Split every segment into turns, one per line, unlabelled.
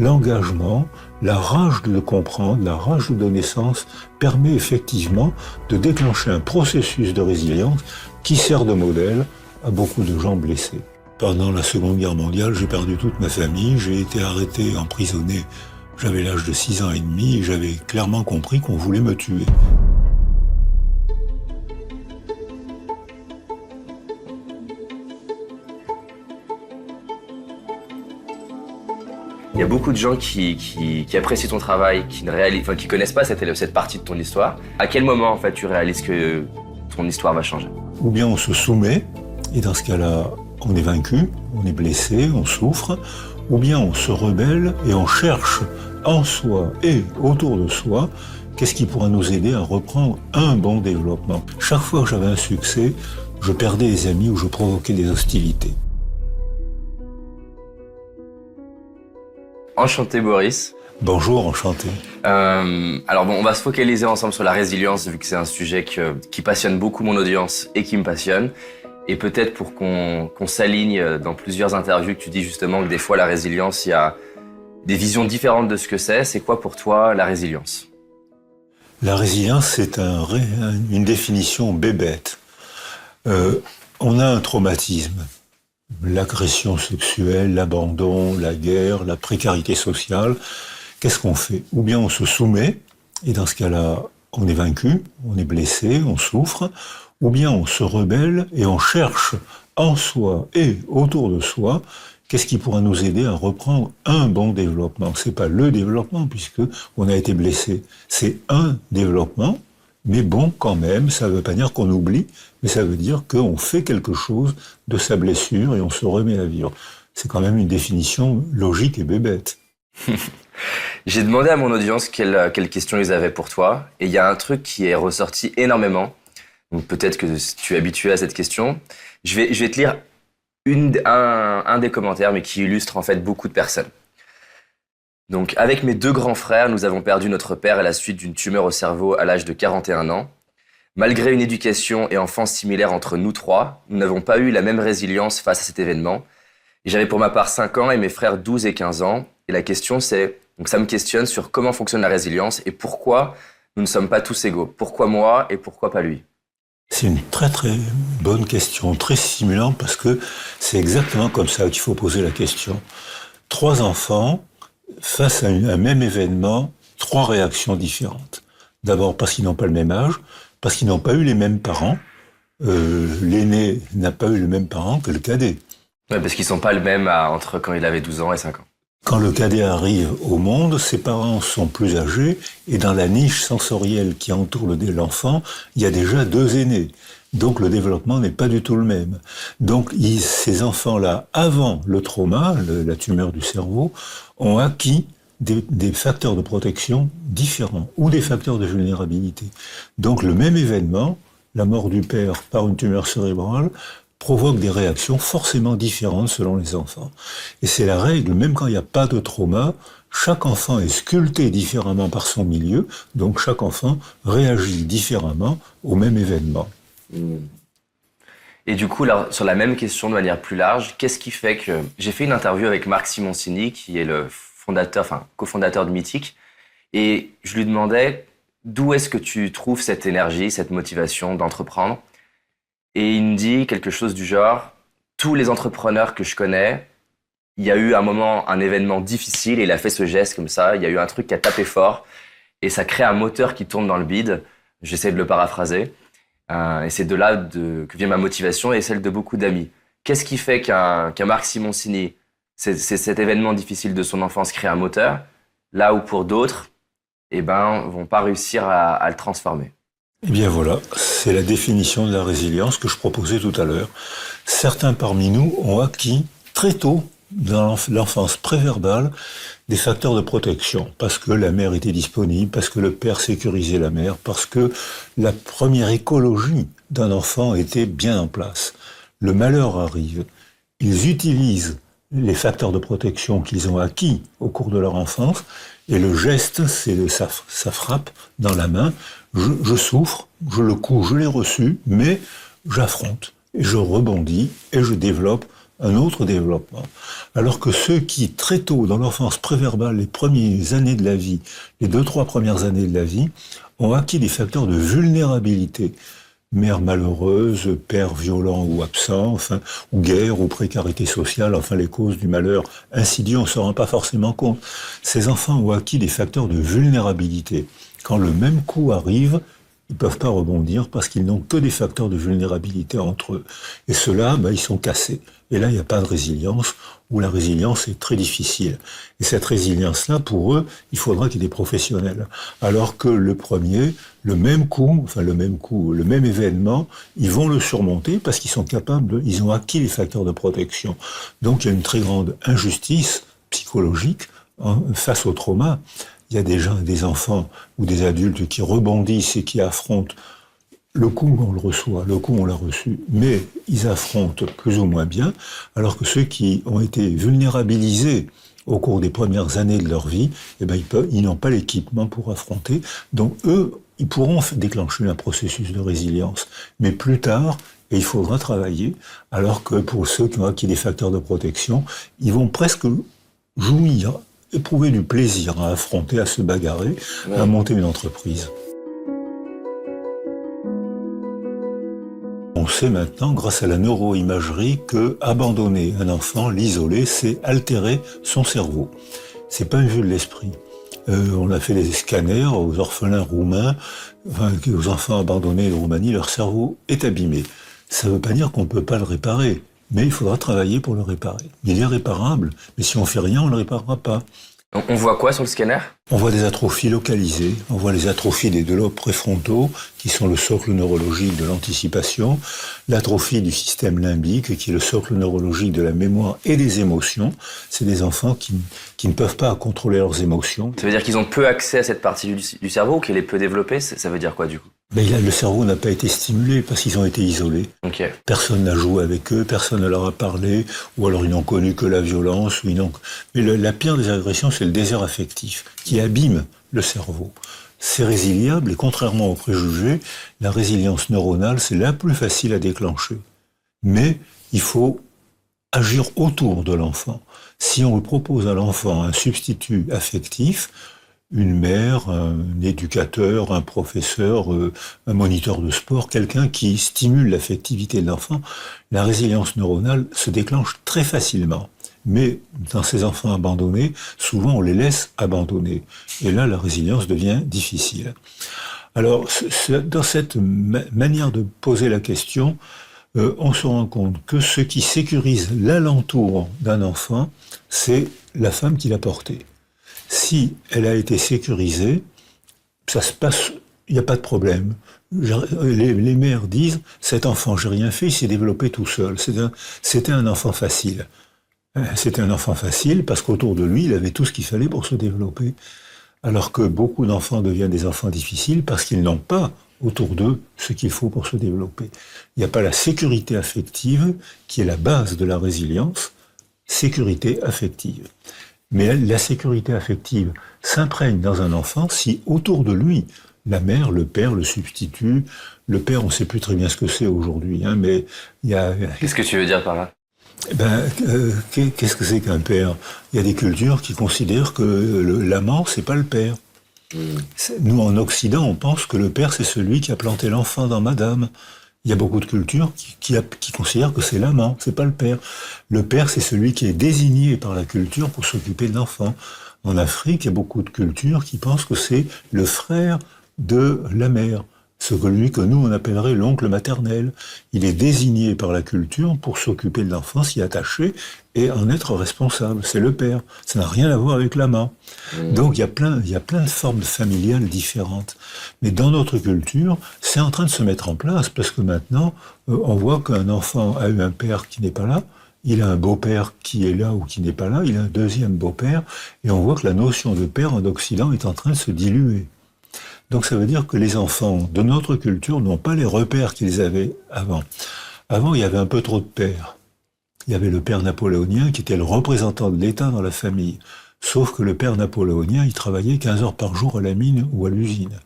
l'engagement, la rage de comprendre, la rage de donner sens permet effectivement de déclencher un processus de résilience qui sert de modèle à beaucoup de gens blessés. Pendant la Seconde Guerre mondiale, j'ai perdu toute ma famille, j'ai été arrêté, emprisonné, j'avais l'âge de 6 ans et demi et j'avais clairement compris qu'on voulait me tuer.
Il y a beaucoup de gens qui apprécient ton travail, qui connaissent pas cette partie de ton histoire. À quel moment en fait tu réalises que ton histoire va changer?
Ou bien on se soumet, et dans ce cas-là, on est vaincu, on est blessé, on souffre, ou bien on se rebelle et on cherche en soi et autour de soi qu'est-ce qui pourra nous aider à reprendre un bon développement. Chaque fois que j'avais un succès, je perdais des amis ou je provoquais des hostilités.
Enchanté Boris.
Bonjour, enchanté.
Alors bon, on va se focaliser ensemble sur la résilience vu que c'est un sujet qui passionne beaucoup mon audience et qui me passionne. Et peut-être pour qu'on s'aligne dans plusieurs interviews que tu dis justement que des fois la résilience, il y a des visions différentes de ce que c'est. C'est quoi pour toi la résilience?
La résilience, c'est une définition bébête. On a un traumatisme. L'agression sexuelle, l'abandon, la guerre, la précarité sociale. Qu'est-ce qu'on fait? Ou bien on se soumet, et dans ce cas-là, on est vaincu, on est blessé, on souffre, ou bien on se rebelle et on cherche en soi et autour de soi qu'est-ce qui pourra nous aider à reprendre un bon développement. C'est pas le développement puisque on a été blessé, c'est un développement, mais bon quand même, ça veut pas dire qu'on oublie, mais ça veut dire qu'on fait quelque chose de sa blessure et on se remet à vivre. C'est quand même une définition logique et bébête.
J'ai demandé à mon audience quelles questions ils avaient pour toi, et il y a un truc qui est ressorti énormément. Donc peut-être que tu es habitué à cette question. Je vais te lire un des commentaires, mais qui illustre en fait beaucoup de personnes. Donc, avec mes 2 grands frères, nous avons perdu notre père à la suite d'une tumeur au cerveau à l'âge de 41 ans. Malgré une éducation et enfance similaire entre nous 3, nous n'avons pas eu la même résilience face à cet événement. J'avais pour ma part 5 ans et mes frères 12 et 15 ans. Et la question c'est, donc ça me questionne sur comment fonctionne la résilience et pourquoi nous ne sommes pas tous égaux. Pourquoi moi et pourquoi pas lui?
C'est une très très bonne question, très stimulante parce que c'est exactement comme ça qu'il faut poser la question. 3 enfants, face à un même événement, 3 réactions différentes. D'abord parce qu'ils n'ont pas le même âge, parce qu'ils n'ont pas eu les mêmes parents. L'aîné n'a pas eu le même parent que le cadet.
Ouais, parce qu'ils sont pas le même entre quand il avait 12 ans et 5 ans.
Quand le cadet arrive au monde, ses parents sont plus âgés et dans la niche sensorielle qui entoure l'enfant, il y a déjà 2 aînés. Donc le développement n'est pas du tout le même. Donc ces enfants-là, avant le trauma, la tumeur du cerveau, ont acquis des facteurs de protection différents ou des facteurs de vulnérabilité. Donc le même événement, la mort du père par une tumeur cérébrale, provoque des réactions forcément différentes selon les enfants. Et c'est la règle, même quand il n'y a pas de trauma, chaque enfant est sculpté différemment par son milieu, donc chaque enfant réagit différemment au même événement.
Et du coup, là, sur la même question de manière plus large, qu'est-ce qui fait que... J'ai fait une interview avec Marc Simoncini, qui est le cofondateur de Mythique, et je lui demandais d'où est-ce que tu trouves cette énergie, cette motivation d'entreprendre. Et il me dit quelque chose du genre, tous les entrepreneurs que je connais, il y a eu un moment, un événement difficile et il a fait ce geste comme ça, il y a eu un truc qui a tapé fort et ça crée un moteur qui tourne dans le bide. J'essaie de le paraphraser. Et c'est de là que vient ma motivation et celle de beaucoup d'amis. Qu'est-ce qui fait qu'un Marc Simoncini, c'est cet événement difficile de son enfance crée un moteur, là où pour d'autres, vont pas réussir à le transformer?
Eh bien voilà, c'est la définition de la résilience que je proposais tout à l'heure. Certains parmi nous ont acquis très tôt, dans l'enfance préverbale, des facteurs de protection, parce que la mère était disponible, parce que le père sécurisait la mère, parce que la première écologie d'un enfant était bien en place. Le malheur arrive. Ils utilisent les facteurs de protection qu'ils ont acquis au cours de leur enfance, et le geste, c'est ça frappe dans la main. Je souffre, je l'ai reçu, mais j'affronte, et je rebondis, et je développe un autre développement. Alors que ceux qui, très tôt, dans l'enfance préverbale, les premières années de la vie, les 2-3 premières années de la vie, ont acquis des facteurs de vulnérabilité. Mère malheureuse, père violent ou absent, enfin, ou guerre, ou précarité sociale, enfin les causes du malheur insidieux, on ne s'en rend pas forcément compte. Ces enfants ont acquis des facteurs de vulnérabilité. Quand le même coup arrive, ils ne peuvent pas rebondir parce qu'ils n'ont que des facteurs de vulnérabilité entre eux. Et ceux-là, ils sont cassés. Et là, il n'y a pas de résilience, ou la résilience est très difficile. Et cette résilience-là, pour eux, il faudra qu'il y ait des professionnels. Alors que le premier, le même événement, ils vont le surmonter parce qu'ils sont capables ils ont acquis les facteurs de protection. Donc il y a une très grande injustice psychologique face au trauma. Il y a des enfants ou des adultes qui rebondissent et qui affrontent le coup, on le reçoit, le coup, on l'a reçu, mais ils affrontent plus ou moins bien, alors que ceux qui ont été vulnérabilisés au cours des premières années de leur vie, ils n'ont pas l'équipement pour affronter. Donc eux, ils pourront déclencher un processus de résilience, mais plus tard, et il faudra travailler, alors que pour ceux qui ont acquis des facteurs de protection, ils vont presque jouir, éprouver du plaisir à affronter, à se bagarrer, à monter une entreprise. On sait maintenant, grâce à la neuroimagerie, que abandonner un enfant, l'isoler, c'est altérer son cerveau. C'est pas une vue de l'esprit. On a fait des scanners aux orphelins roumains, aux enfants abandonnés de Roumanie, leur cerveau est abîmé. Ça veut pas dire qu'on peut pas le réparer, mais il faudra travailler pour le réparer. Il est réparable, mais si on fait rien, on le réparera pas.
On voit quoi sur le scanner ?
On voit des atrophies localisées, on voit les atrophies des 2 lobes préfrontaux, qui sont le socle neurologique de l'anticipation, l'atrophie du système limbique, qui est le socle neurologique de la mémoire et des émotions. C'est des enfants qui ne peuvent pas contrôler leurs émotions.
Ça veut dire qu'ils ont peu accès à cette partie du cerveau, ou qu'elle est peu développée ? Ça veut dire quoi du coup ?
Le cerveau n'a pas été stimulé parce qu'ils ont été isolés.
Okay.
Personne n'a joué avec eux, personne ne leur a parlé, ou alors ils n'ont connu que la violence. Mais la pire des agressions, c'est le désir affectif, qui abîme le cerveau. C'est résiliable, et contrairement aux préjugés, la résilience neuronale, c'est la plus facile à déclencher. Mais il faut agir autour de l'enfant. Si on propose à l'enfant un substitut affectif, une mère, un éducateur, un professeur, un moniteur de sport, quelqu'un qui stimule l'affectivité de l'enfant, la résilience neuronale se déclenche très facilement. Mais dans ces enfants abandonnés, souvent on les laisse abandonner. Et là, la résilience devient difficile. Alors, dans cette manière de poser la question, on se rend compte que ce qui sécurise l'alentour d'un enfant, c'est la femme qui l'a porté. Si elle a été sécurisée, ça se passe, il n'y a pas de problème. Les mères disent, cet enfant, j'ai rien fait, il s'est développé tout seul. C'était un enfant facile. C'était un enfant facile parce qu'autour de lui, il avait tout ce qu'il fallait pour se développer. Alors que beaucoup d'enfants deviennent des enfants difficiles parce qu'ils n'ont pas autour d'eux ce qu'il faut pour se développer. Il n'y a pas la sécurité affective qui est la base de la résilience, sécurité affective. Mais la sécurité affective s'imprègne dans un enfant si autour de lui, la mère, le père, le substitut, le père, on ne sait plus très bien ce que c'est aujourd'hui, mais il y a...
Qu'est-ce que tu veux dire par là ?
Qu'est-ce que c'est qu'un père ? Il y a des cultures qui considèrent que l'amant, c'est pas le père. Nous, en Occident, on pense que le père, c'est celui qui a planté l'enfant dans Madame. Il y a beaucoup de cultures qui considèrent que c'est l'amant, c'est pas le père. Le père, c'est celui qui est désigné par la culture pour s'occuper de l'enfant. En Afrique, il y a beaucoup de cultures qui pensent que c'est le frère de la mère. Celui que nous, on appellerait l'oncle maternel. Il est désigné par la culture pour s'occuper de l'enfant, s'y attacher et en être responsable. C'est le père. Ça n'a rien à voir avec l'amant. Donc, il y a plein de formes familiales différentes. Mais dans notre culture, c'est en train de se mettre en place parce que maintenant, on voit qu'un enfant a eu un père qui n'est pas là. Il a un beau-père qui est là ou qui n'est pas là. Il a un deuxième beau-père. Et on voit que la notion de père en Occident est en train de se diluer. Donc ça veut dire que les enfants de notre culture n'ont pas les repères qu'ils avaient avant. Avant, il y avait un peu trop de pères. Il y avait le père napoléonien qui était le représentant de l'État dans la famille. Sauf que le père napoléonien, il travaillait 15 heures par jour à la mine ou à l'usine.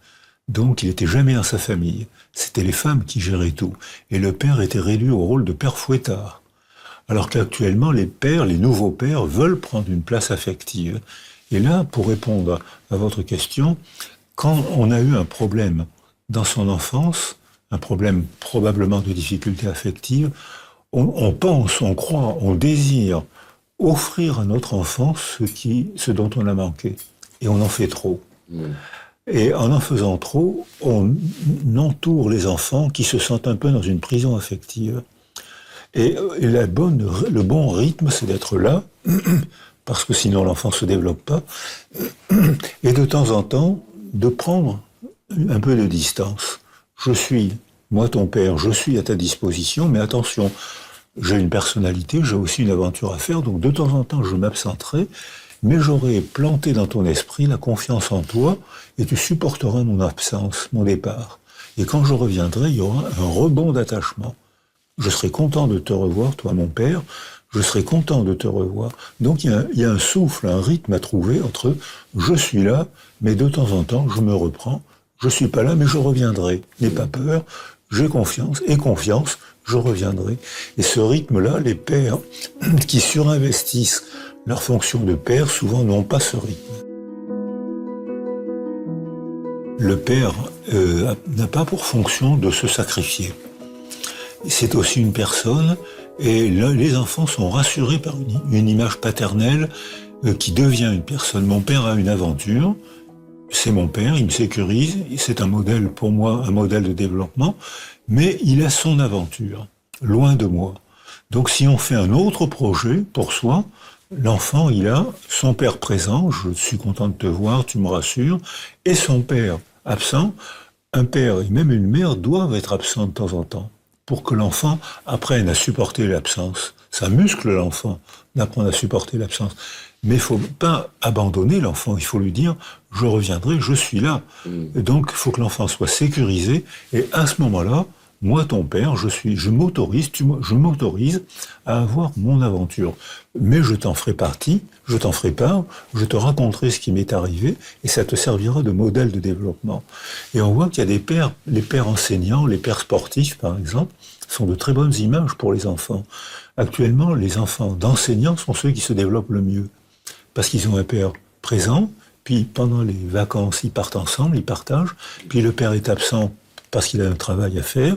Donc il n'était jamais dans sa famille. C'était les femmes qui géraient tout. Et le père était réduit au rôle de père fouettard. Alors qu'actuellement, les nouveaux pères veulent prendre une place affective. Et là, pour répondre à votre question, quand on a eu un problème dans son enfance, un problème probablement de difficulté affective, on pense, on croit, on désire offrir à notre enfant ce dont on a manqué. Et on en fait trop. Et en faisant trop, on entoure les enfants qui se sentent un peu dans une prison affective. Et le bon rythme, c'est d'être là, parce que sinon l'enfant se développe pas, et de temps en temps, de prendre un peu de distance. Moi ton père, je suis à ta disposition, mais attention, j'ai une personnalité, j'ai aussi une aventure à faire, donc de temps en temps je m'absenterai, mais j'aurai planté dans ton esprit la confiance en toi, et tu supporteras mon absence, mon départ. Et quand je reviendrai, il y aura un rebond d'attachement. Je serai content de te revoir, toi mon père, je serai content de te revoir. Donc il y a un souffle, un rythme à trouver entre je suis là, mais de temps en temps je me reprends, je suis pas là, mais je reviendrai. N'aie pas peur, j'ai confiance, et confiance, je reviendrai. Et ce rythme-là, les pères qui surinvestissent leur fonction de père, souvent n'ont pas ce rythme. Le père n'a pas pour fonction de se sacrifier. C'est aussi une personne, et là, les enfants sont rassurés par une image paternelle qui devient une personne. Mon père a une aventure, c'est mon père, il me sécurise, c'est un modèle pour moi, un modèle de développement, mais il a son aventure, loin de moi. Donc si on fait un autre projet pour soi, l'enfant, il a son père présent, je suis content de te voir, tu me rassures, et son père absent. Un père et même une mère doivent être absents de temps en temps pour que l'enfant apprenne à supporter l'absence. Ça muscle l'enfant d'apprendre à supporter l'absence. Mais il faut pas abandonner l'enfant, il faut lui dire « je reviendrai, je suis là ». Et donc il faut que l'enfant soit sécurisé, et à ce moment-là, moi ton père, je m'autorise à avoir mon aventure. Mais je t'en ferai partie, je t'en ferai part, je te raconterai ce qui m'est arrivé, et ça te servira de modèle de développement. Et on voit qu'il y a des pères, les pères enseignants, les pères sportifs par exemple, sont de très bonnes images pour les enfants. Actuellement, les enfants d'enseignants sont ceux qui se développent le mieux. Parce qu'ils ont un père présent, puis pendant les vacances, ils partent ensemble, ils partagent, puis le père est absent parce qu'il a un travail à faire.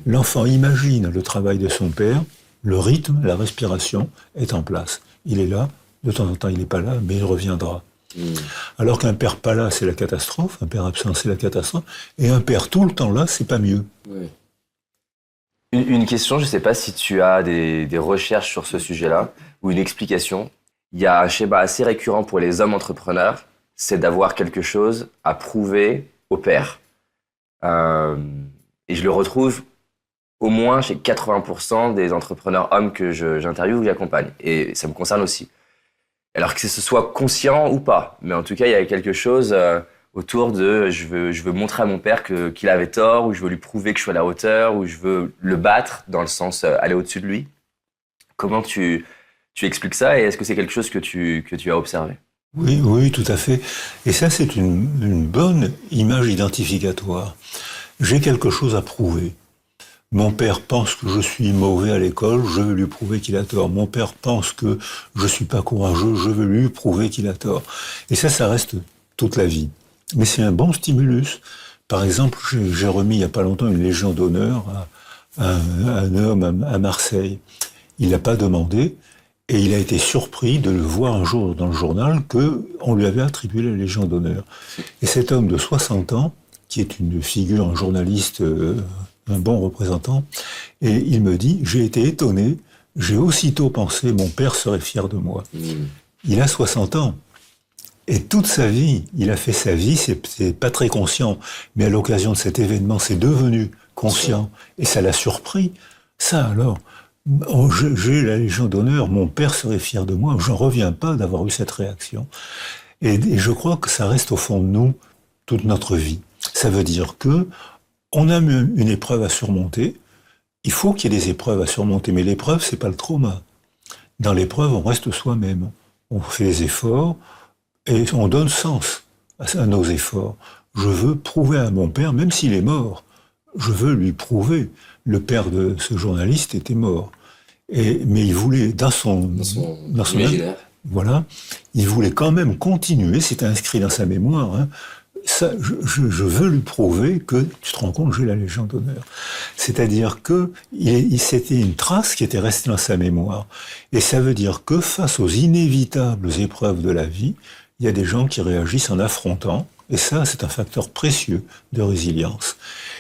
L'enfant imagine le travail de son père, le rythme, la respiration est en place. Il est là, de temps en temps il n'est pas là, mais il reviendra. Alors qu'un père pas là, c'est la catastrophe, un père absent, c'est la catastrophe, et un père tout le temps là, c'est pas mieux.
Une question, je ne sais pas si tu as des recherches sur ce sujet-là, ou une explication. Il y a un schéma assez récurrent pour les hommes entrepreneurs, c'est d'avoir quelque chose à prouver au père. Et je le retrouve au moins chez 80% des entrepreneurs hommes que j'interviewe ou j'accompagne. Et ça me concerne aussi. Alors que ce soit conscient ou pas. Mais en tout cas, il y a quelque chose autour de je veux montrer à mon père qu'il avait tort, ou je veux lui prouver que je suis à la hauteur, ou je veux le battre dans le sens aller au-dessus de lui. Comment tu expliques ça, et est-ce que c'est quelque chose que tu as observé?
Oui, tout à fait. Et ça, c'est une bonne image identificatoire. J'ai quelque chose à prouver. Mon père pense que je suis mauvais à l'école, je veux lui prouver qu'il a tort. Mon père pense que je suis pas courageux, je veux lui prouver qu'il a tort. Et ça reste toute la vie. Mais c'est un bon stimulus. Par exemple, j'ai remis il y a pas longtemps une Légion d'honneur à un homme à Marseille. Il l'a pas demandé, et il a été surpris de le voir un jour dans le journal qu'on lui avait attribué la Légion d'honneur. Et cet homme de 60 ans, qui est une figure, un journaliste, un bon représentant, et il me dit « J'ai été étonné, j'ai aussitôt pensé mon père serait fier de moi ». Il a 60 ans. Et toute sa vie, il a fait sa vie, c'est pas très conscient, mais à l'occasion de cet événement, c'est devenu conscient, et ça l'a surpris. Ça alors, j'ai la Légion d'honneur, mon père serait fier de moi, je ne reviens pas d'avoir eu cette réaction. Et je crois que ça reste au fond de nous toute notre vie. Ça veut dire que on a une épreuve à surmonter, il faut qu'il y ait des épreuves à surmonter, mais l'épreuve, c'est pas le trauma. Dans l'épreuve, on reste soi-même, on fait des efforts, et on donne sens à nos efforts. Je veux prouver à mon père, même s'il est mort, je veux lui prouver. Le père de ce journaliste était mort. Mais il voulait, dans son
imaginaire.
voilà, il voulait quand même continuer, c'était inscrit dans sa mémoire, hein. Ça, je veux lui prouver que, tu te rends compte, j'ai la Légion d'honneur. C'est-à-dire que c'était une trace qui était restée dans sa mémoire. Et ça veut dire que face aux inévitables épreuves de la vie, il y a des gens qui réagissent en affrontant. Et ça, c'est un facteur précieux de résilience.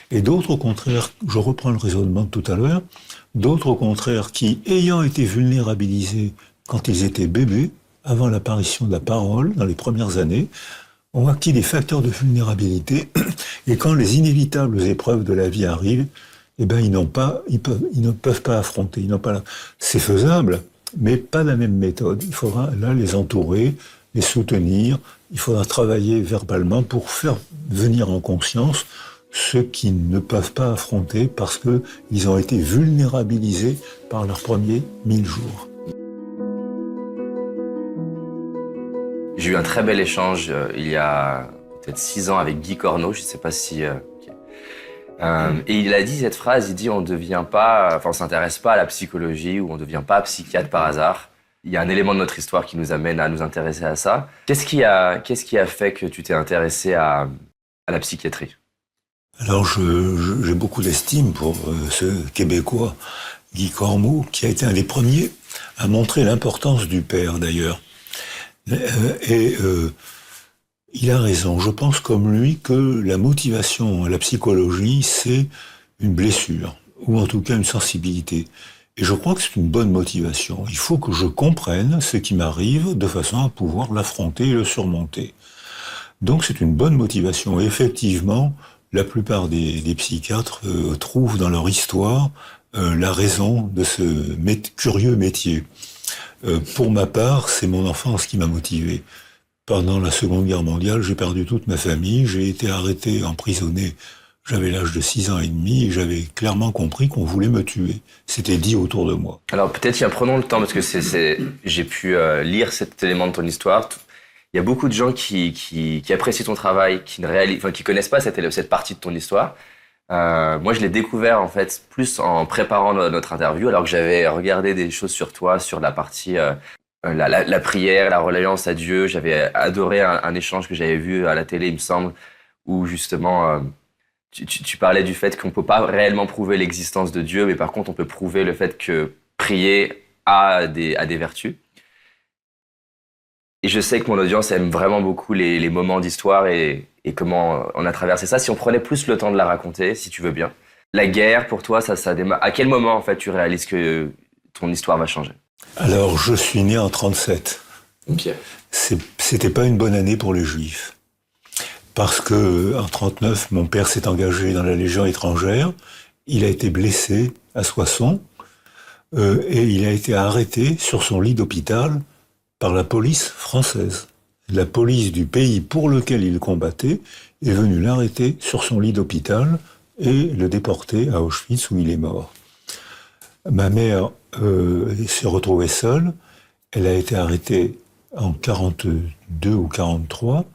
Et d'autres, au contraire, je reprends le raisonnement de tout à l'heure, d'autres, au contraire, qui, ayant été vulnérabilisés quand ils étaient bébés, avant l'apparition de la parole, dans les premières années, ont acquis des facteurs de vulnérabilité, et quand les inévitables épreuves de la vie arrivent, eh ben, ils ne peuvent pas affronter, c'est faisable, mais pas la même méthode. Il faudra, là, les entourer, les soutenir, il faudra travailler verbalement pour faire venir en conscience ceux qui ne peuvent pas affronter parce qu'ils ont été vulnérabilisés par leurs premiers 1000 jours.
J'ai eu un très bel échange il y a peut-être 6 ans avec Guy Corneau, je ne sais pas si... et il a dit cette phrase, il dit on s'intéresse pas à la psychologie ou on ne devient pas psychiatre par hasard. Il y a un élément de notre histoire qui nous amène à nous intéresser à ça. Qu'est-ce qui a fait que tu t'es intéressé à la psychiatrie ?
Alors j'ai beaucoup d'estime pour ce Québécois, Guy Corneau, qui a été un des premiers à montrer l'importance du père d'ailleurs. Il a raison. Je pense comme lui que la motivation à la psychologie, c'est une blessure, ou en tout cas une sensibilité. Et je crois que c'est une bonne motivation. Il faut que je comprenne ce qui m'arrive de façon à pouvoir l'affronter et le surmonter. Donc c'est une bonne motivation. Et effectivement, la plupart des psychiatres trouvent dans leur histoire la raison de ce curieux métier. Pour ma part, c'est mon enfance qui m'a motivé. Pendant la Seconde Guerre mondiale, j'ai perdu toute ma famille, j'ai été arrêté, emprisonné. J'avais l'âge de 6 ans et demi et j'avais clairement compris qu'on voulait me tuer. C'était dit autour de moi.
Alors peut-être prenons le temps parce que j'ai pu lire cet élément de ton histoire. Il y a beaucoup de gens qui apprécient ton travail, qui connaissent pas cette partie de ton histoire. Moi, je l'ai découvert en fait plus en préparant notre interview, alors que j'avais regardé des choses sur toi, sur la partie la prière, la reliance à Dieu. J'avais adoré un échange que j'avais vu à la télé, il me semble, où justement tu parlais du fait qu'on peut pas réellement prouver l'existence de Dieu, mais par contre on peut prouver le fait que prier a des vertus. Et je sais que mon audience aime vraiment beaucoup les moments d'histoire et comment on a traversé ça. Si on prenait plus le temps de la raconter, si tu veux bien. La guerre, pour toi, ça démarre. À quel moment, en fait, tu réalises que ton histoire va changer ?
Alors, je suis né en 1937.
Ok.
C'était pas une bonne année pour les Juifs. Parce que, en 1939, mon père s'est engagé dans la Légion étrangère. Il a été blessé à Soissons. Et il a été arrêté sur son lit d'hôpital par la police française. La police du pays pour lequel il combattait est venue l'arrêter sur son lit d'hôpital et le déporter à Auschwitz où il est mort. Ma mère s'est retrouvée seule. Elle a été arrêtée en 42 ou 43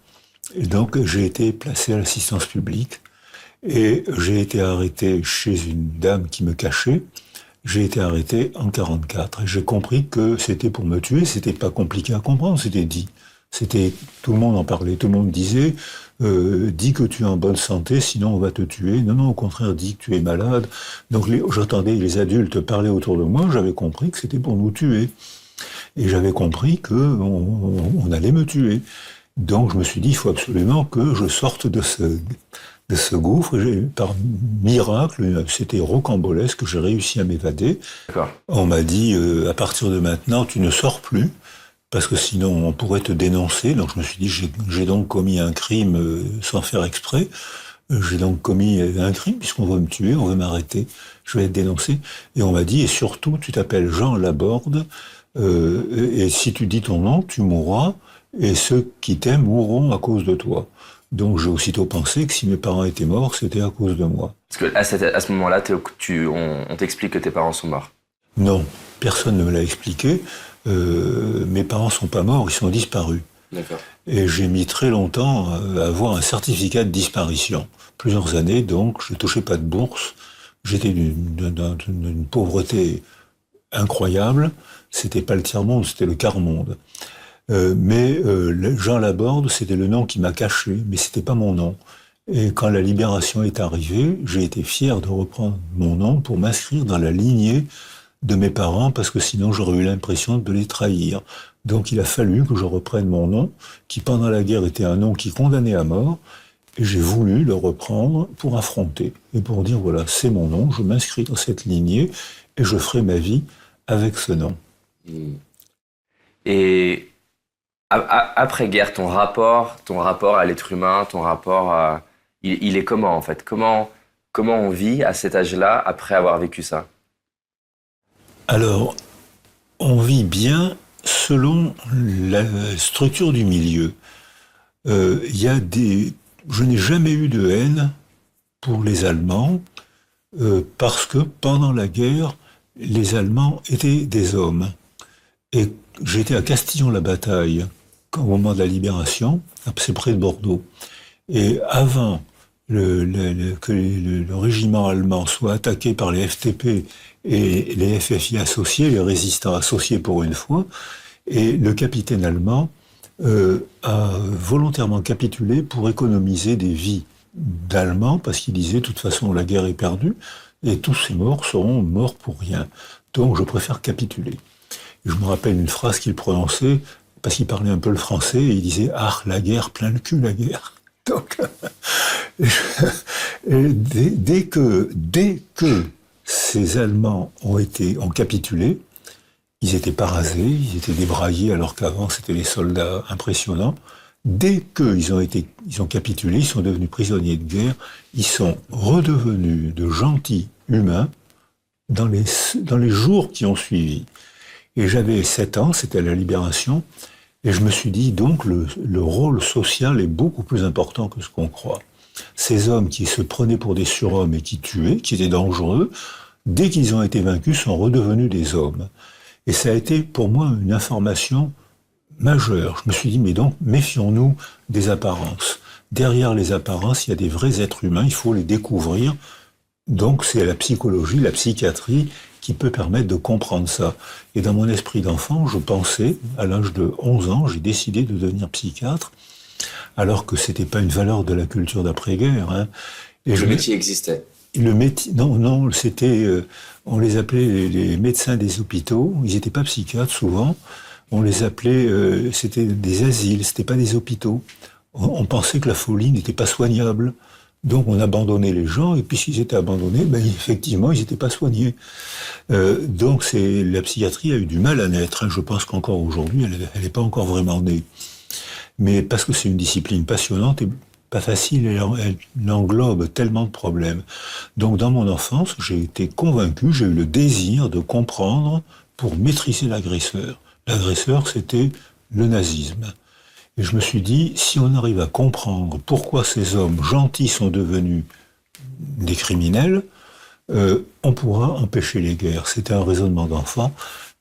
et donc j'ai été placé à l'assistance publique et j'ai été arrêté chez une dame qui me cachait. J'ai été arrêté en 44 et j'ai compris que c'était pour me tuer. C'était pas compliqué à comprendre, c'était dit. Tout le monde en parlait, tout le monde disait dis que tu es en bonne santé, sinon on va te tuer. Non, au contraire, dis que tu es malade. Donc j'entendais les adultes parler autour de moi, j'avais compris que c'était pour nous tuer. Et j'avais compris qu'on allait me tuer. Donc je me suis dit, il faut absolument que je sorte de ce gouffre. Par miracle, c'était rocambolesque, j'ai réussi à m'évader.
D'accord.
On m'a dit, à partir de maintenant, tu ne sors plus, parce que sinon on pourrait te dénoncer. Donc je me suis dit, j'ai donc commis un crime sans faire exprès. J'ai donc commis un crime, puisqu'on veut me tuer, on veut m'arrêter, je vais être dénoncé. Et on m'a dit, et surtout, tu t'appelles Jean Laborde, et si tu dis ton nom, tu mourras, et ceux qui t'aiment mourront à cause de toi. Donc j'ai aussitôt pensé que si mes parents étaient morts, c'était à cause de moi.
Parce que à ce moment-là, on t'explique que tes parents sont morts.
Non, personne ne me l'a expliqué. Mes parents sont pas morts, ils sont disparus.
D'accord.
Et j'ai mis très longtemps à avoir un certificat de disparition. Plusieurs années, donc, je ne touchais pas de bourse. J'étais d'une pauvreté incroyable. C'était pas le tiers-monde, c'était le quart-monde. Jean Laborde, c'était le nom qui m'a caché, mais c'était pas mon nom. Et quand la libération est arrivée, j'ai été fier de reprendre mon nom pour m'inscrire dans la lignée de mes parents, parce que sinon j'aurais eu l'impression de les trahir. Donc il a fallu que je reprenne mon nom, qui pendant la guerre était un nom qui condamnait à mort, et j'ai voulu le reprendre pour affronter, et pour dire voilà, c'est mon nom, je m'inscris dans cette lignée, et je ferai ma vie avec ce nom.
Et après-guerre, ton rapport à l'être humain, il est comment en fait? Comment on vit à cet âge-là après avoir vécu ça?
Alors, on vit bien selon la structure du milieu. Je n'ai jamais eu de haine pour les Allemands, parce que pendant la guerre, les Allemands étaient des hommes. Et j'étais à Castillon-la-Bataille au moment de la libération, c'est près de Bordeaux. Et avant que le régiment allemand soit attaqué par les FTP et les FFI associés, les résistants associés pour une fois, et le capitaine allemand a volontairement capitulé pour économiser des vies d'Allemands, parce qu'il disait, de toute façon, la guerre est perdue, et tous ces morts seront morts pour rien. Donc je préfère capituler. Et je me rappelle une phrase qu'il prononçait, parce qu'il parlait un peu le français, et il disait « Ah, la guerre, plein le cul, la guerre ». Donc, dès que ces Allemands ont capitulé, ils étaient pas rasés, ils étaient débraillés, alors qu'avant c'était les soldats impressionnants. Dès qu'ils ont capitulé, ils sont devenus prisonniers de guerre, ils sont redevenus de gentils humains dans les jours qui ont suivi. Et j'avais 7 ans, c'était la libération, et je me suis dit, donc, le rôle social est beaucoup plus important que ce qu'on croit. Ces hommes qui se prenaient pour des surhommes et qui tuaient, qui étaient dangereux, dès qu'ils ont été vaincus, sont redevenus des hommes. Et ça a été, pour moi, une information majeure. Je me suis dit, mais donc, méfions-nous des apparences. Derrière les apparences, il y a des vrais êtres humains, il faut les découvrir. Donc, c'est la psychologie, la psychiatrie qui peut permettre de comprendre ça. Et dans mon esprit d'enfant, je pensais, à l'âge de 11 ans, j'ai décidé de devenir psychiatre, alors que c'était pas une valeur de la culture d'après-guerre. Hein.
Et le métier existait.
Le métier, non, c'était, on les appelait les médecins des hôpitaux. Ils n'étaient pas psychiatres souvent. On les appelait, c'était des asiles, c'était pas des hôpitaux. On pensait que la folie n'était pas soignable. Donc on abandonnait les gens, et puisqu'ils étaient abandonnés, effectivement, ils n'étaient pas soignés. Donc la psychiatrie a eu du mal à naître. Hein. Je pense qu'encore aujourd'hui, elle n'est pas encore vraiment née. Mais parce que c'est une discipline passionnante et pas facile, elle englobe tellement de problèmes. Donc dans mon enfance, j'ai été convaincu, j'ai eu le désir de comprendre pour maîtriser l'agresseur. L'agresseur, c'était le nazisme. Et je me suis dit, si on arrive à comprendre pourquoi ces hommes gentils sont devenus des criminels, on pourra empêcher les guerres. C'était un raisonnement d'enfant.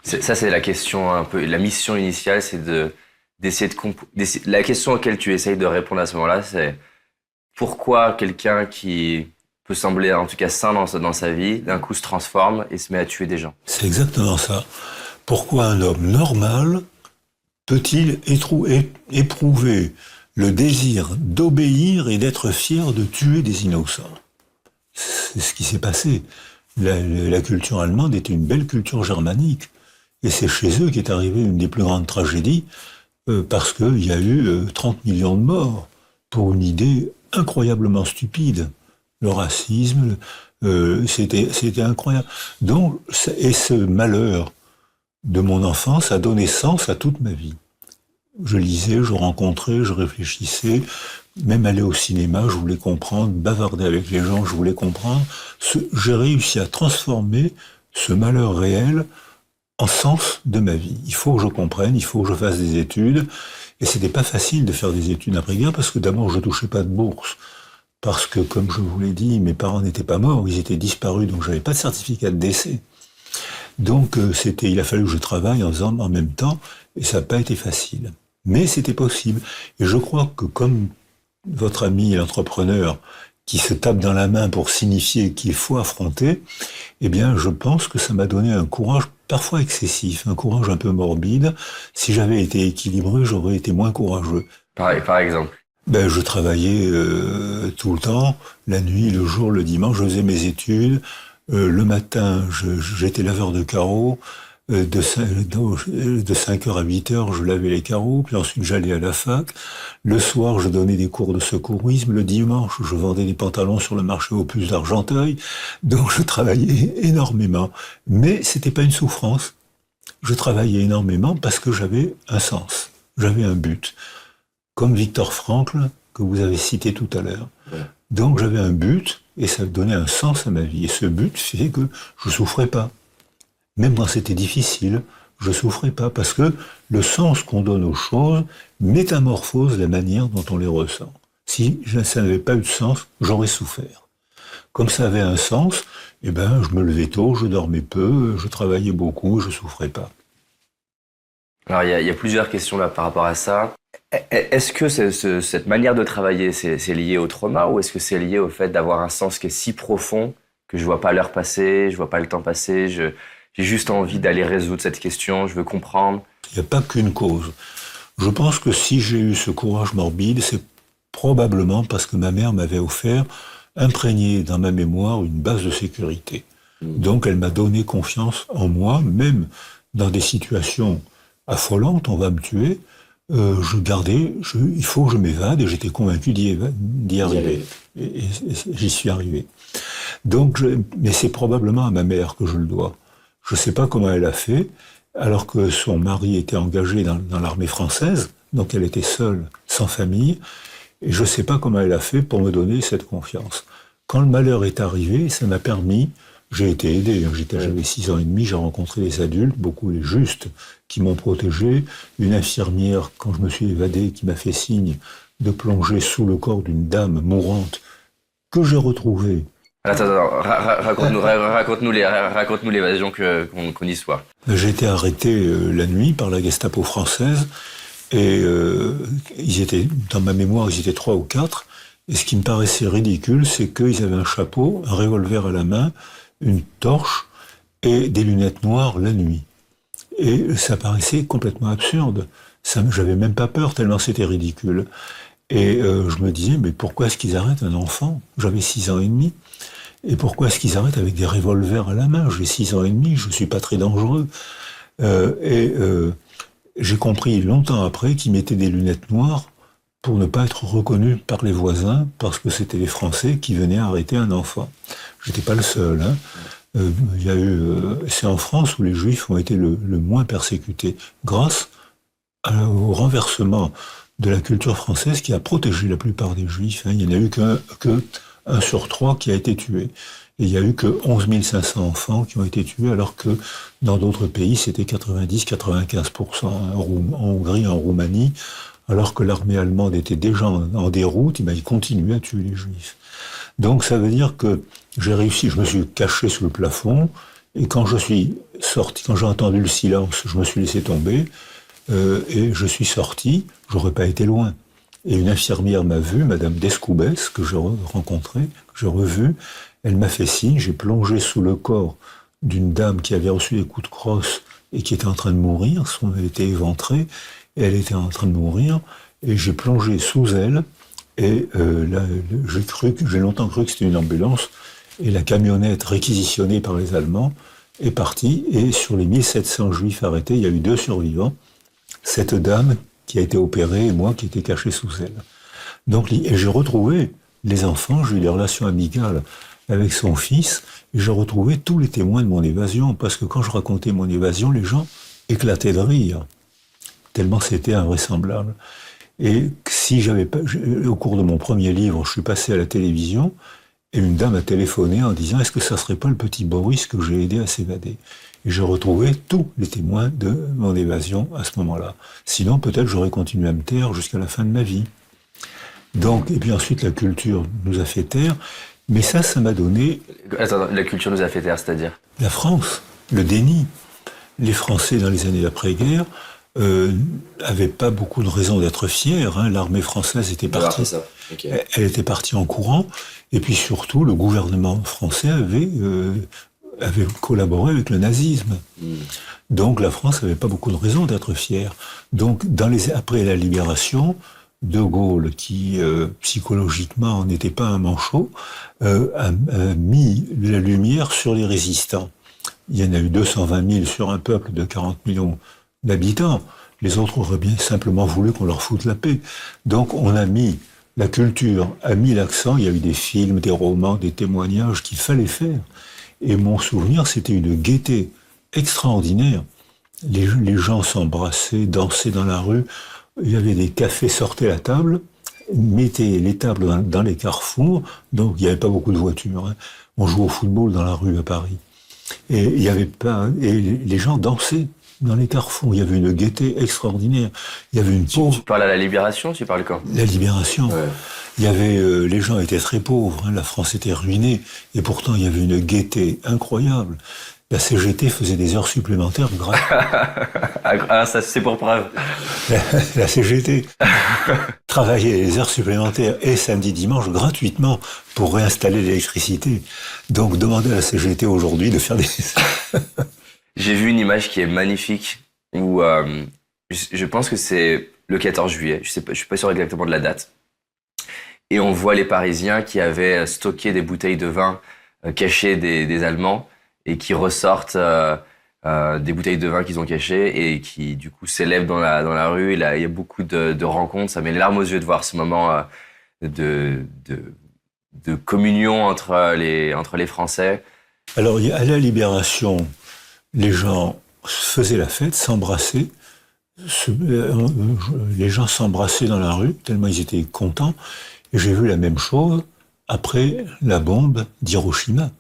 Ça, c'est la question un peu. La mission initiale, c'est d'essayer la question auquel tu essayes de répondre à ce moment-là, c'est pourquoi quelqu'un qui peut sembler, en tout cas, sain dans sa vie, d'un coup se transforme et se met à tuer des gens.
C'est exactement ça. Pourquoi un homme normal peut-il éprouver le désir d'obéir et d'être fier de tuer des innocents? C'est ce qui s'est passé. La culture allemande était une belle culture germanique. Et c'est chez eux qu'est arrivée une des plus grandes tragédies, parce qu'il y a eu 30 millions de morts pour une idée incroyablement stupide. Le racisme, c'était incroyable. Donc, et ce malheur de mon enfance a donné sens à toute ma vie. Je lisais, je rencontrais, je réfléchissais, même aller au cinéma, je voulais comprendre, bavarder avec les gens, je voulais comprendre. J'ai réussi à transformer ce malheur réel en sens de ma vie. Il faut que je comprenne, il faut que je fasse des études. Et c'était pas facile de faire des études après-guerre parce que d'abord je touchais pas de bourse. Parce que, comme je vous l'ai dit, mes parents n'étaient pas morts, ils étaient disparus, donc j'avais pas de certificat de décès. Donc il a fallu que je travaille en même temps, et ça n'a pas été facile. Mais c'était possible. Et je crois que comme votre ami l'entrepreneur qui se tapent dans la main pour signifier qu'il faut affronter, eh bien, je pense que ça m'a donné un courage parfois excessif, un courage un peu morbide. Si j'avais été équilibré, j'aurais été moins courageux.
Par exemple.
Ben, je travaillais tout le temps, la nuit, le jour, le dimanche, je faisais mes études. Le matin, j'étais laveur de carreaux. De 5 heures à 8 heures, je lavais les carreaux, puis ensuite j'allais à la fac. Le soir, je donnais des cours de secourisme. Le dimanche, je vendais des pantalons sur le marché aux puces d'Argenteuil. Donc je travaillais énormément. Mais c'était pas une souffrance. Je travaillais énormément parce que j'avais un sens. J'avais un but. Comme Viktor Frankl, que vous avez cité tout à l'heure. Ouais. Donc j'avais un but, et ça donnait un sens à ma vie. Et ce but fait que je souffrais pas. Même quand c'était difficile, je souffrais pas, parce que le sens qu'on donne aux choses métamorphose la manière dont on les ressent. Si ça n'avait pas eu de sens, j'aurais souffert. Comme ça avait un sens, eh ben, je me levais tôt, je dormais peu, je travaillais beaucoup, je souffrais pas.
Alors, il y a plusieurs questions là par rapport à ça. Est-ce que cette manière de travailler, c'est lié au trauma, ou est-ce que c'est lié au fait d'avoir un sens qui est si profond que je vois pas l'heure passer, je vois pas le temps passer, j'ai juste envie d'aller résoudre cette question, je veux comprendre?
Il n'y a pas qu'une cause. Je pense que si j'ai eu ce courage morbide, c'est probablement parce que ma mère m'avait offert, imprégné dans ma mémoire, une base de sécurité. Donc elle m'a donné confiance en moi, même dans des situations affolantes, on va me tuer. Il faut que je m'évade, et j'étais convaincu d'y arriver. Et j'y suis arrivé. Donc, mais c'est probablement à ma mère que je le dois. Je ne sais pas comment elle a fait, alors que son mari était engagé dans l'armée française, donc elle était seule, sans famille, et je ne sais pas comment elle a fait pour me donner cette confiance. Quand le malheur est arrivé, ça m'a permis, j'ai été aidé, j'avais 6 ans et demi, j'ai rencontré des adultes, beaucoup les justes, qui m'ont protégé, une infirmière, quand je me suis évadé, qui m'a fait signe de plonger sous le corps d'une dame mourante, que j'ai retrouvée.
Attends, raconte-nous l'évasion qu'on y soit.
J'ai été arrêté la nuit par la Gestapo française, et ils étaient, dans ma mémoire, ils étaient 3 ou 4, et ce qui me paraissait ridicule, c'est qu'ils avaient un chapeau, un revolver à la main, une torche et des lunettes noires la nuit. Et ça paraissait complètement absurde. J'avais même pas peur, tellement c'était ridicule. Et je me disais, mais pourquoi est-ce qu'ils arrêtent un enfant? J'avais 6 ans et demi. Et pourquoi est-ce qu'ils arrêtent avec des revolvers à la main? J'ai 6 ans et demi, je suis pas très dangereux. J'ai compris longtemps après qu'ils mettaient des lunettes noires pour ne pas être reconnus par les voisins, parce que c'était les Français qui venaient arrêter un enfant. J'étais pas le seul, hein. C'est en France où les Juifs ont été le moins persécutés, grâce au renversement de la culture française qui a protégé la plupart des Juifs. Hein. Il n'y en a eu que 1 sur 3 qui a été tué. Et il n'y a eu que 11 500 enfants qui ont été tués, alors que dans d'autres pays, c'était 90-95%. En Hongrie, en Roumanie, alors que l'armée allemande était déjà en déroute, ils continuaient à tuer les Juifs. Donc ça veut dire que j'ai réussi, je me suis caché sous le plafond, et quand je suis sorti, quand j'ai entendu le silence, je me suis laissé tomber, et je suis sorti, j'aurais pas été loin. Et une infirmière m'a vu, Madame Descoubès, que j'ai rencontrée, que j'ai revue, elle m'a fait signe, j'ai plongé sous le corps d'une dame qui avait reçu des coups de crosse et qui était en train de mourir, elle était éventrée, et elle était en train de mourir, et j'ai plongé sous elle, et là, j'ai longtemps cru que c'était une ambulance, et la camionnette réquisitionnée par les Allemands est partie, et sur les 1700 Juifs arrêtés, il y a eu 2 survivants, cette dame qui a été opérée et moi qui étais caché sous elle. Donc, et j'ai retrouvé les enfants, j'ai eu des relations amicales avec son fils, et j'ai retrouvé tous les témoins de mon évasion, parce que quand je racontais mon évasion, les gens éclataient de rire, tellement c'était invraisemblable. Et si au cours de mon premier livre, je suis passé à la télévision, et une dame a téléphoné en disant « Est-ce que ça serait pas le petit Boris que j'ai aidé à s'évader ?» Et j'ai retrouvé tous les témoins de mon évasion à ce moment-là. Sinon, peut-être j'aurais continué à me taire jusqu'à la fin de ma vie. Donc, et puis ensuite, la culture nous a fait taire, mais ça m'a donné...
Attends, la culture nous a fait taire, c'est-à-dire?
La France, le déni. Les Français, dans les années d'après-guerre, avait pas beaucoup de raisons d'être fière. Hein. L'armée française était partie.
Ça. Okay.
Elle était partie en courant. Et puis surtout, le gouvernement français avait collaboré avec le nazisme. Donc la France n'avait pas beaucoup de raisons d'être fière. Donc après la libération, De Gaulle, qui psychologiquement n'était pas un manchot, a mis la lumière sur les résistants. Il y en a eu 220 000 sur un peuple de 40 millions d'habitants. Les autres auraient bien simplement voulu qu'on leur foute la paix. Donc la culture a mis l'accent, il y a eu des films, des romans, des témoignages qu'il fallait faire. Et mon souvenir, c'était une gaieté extraordinaire. Les gens s'embrassaient, dansaient dans la rue. Il y avait des cafés, sortaient la table, mettaient les tables dans les carrefours. Donc il n'y avait pas beaucoup de voitures. Hein. On jouait au football dans la rue à Paris. Et il y avait pas, et les gens dansaient dans les carrefours. Il y avait une gaieté extraordinaire. Il y avait une pauvre.
Tu parles à la Libération, tu parles quand?
La Libération. Ouais. Il y avait, les gens étaient très pauvres. Hein, la France était ruinée. Et pourtant, il y avait une gaieté incroyable. La CGT faisait des heures supplémentaires gratuites.
Ah, ça, c'est pour preuve.
La CGT travaillait les heures supplémentaires et samedi, dimanche gratuitement pour réinstaller l'électricité. Donc, demandez à la CGT aujourd'hui de faire des...
J'ai vu une image qui est magnifique où je pense que c'est le 14 juillet. Je suis pas sûr exactement de la date. Et on voit les Parisiens qui avaient stocké des bouteilles de vin cachées des Allemands et qui ressortent des bouteilles de vin qu'ils ont cachées et qui du coup s'élèvent dans la rue. Et là, il y a beaucoup de rencontres. Ça met les larmes aux yeux de voir ce moment de communion entre les Français.
Alors, à la Libération, les gens faisaient la fête, s'embrassaient. Les gens s'embrassaient dans la rue, tellement ils étaient contents. Et j'ai vu la même chose après la bombe d'Hiroshima.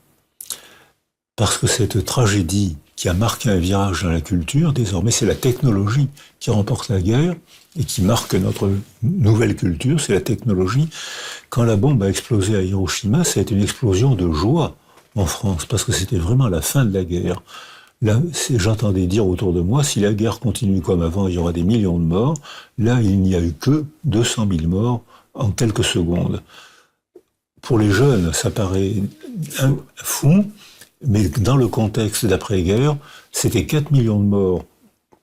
Parce que cette tragédie qui a marqué un virage dans la culture, désormais c'est la technologie qui remporte la guerre et qui marque notre nouvelle culture, c'est la technologie. Quand la bombe a explosé à Hiroshima, ça a été une explosion de joie en France, parce que c'était vraiment la fin de la guerre. Là, j'entendais dire autour de moi, si la guerre continue comme avant, il y aura des millions de morts. Là, il n'y a eu que 200 000 morts en quelques secondes. Pour les jeunes, ça paraît fou, mais dans le contexte d'après-guerre, c'était 4 millions de morts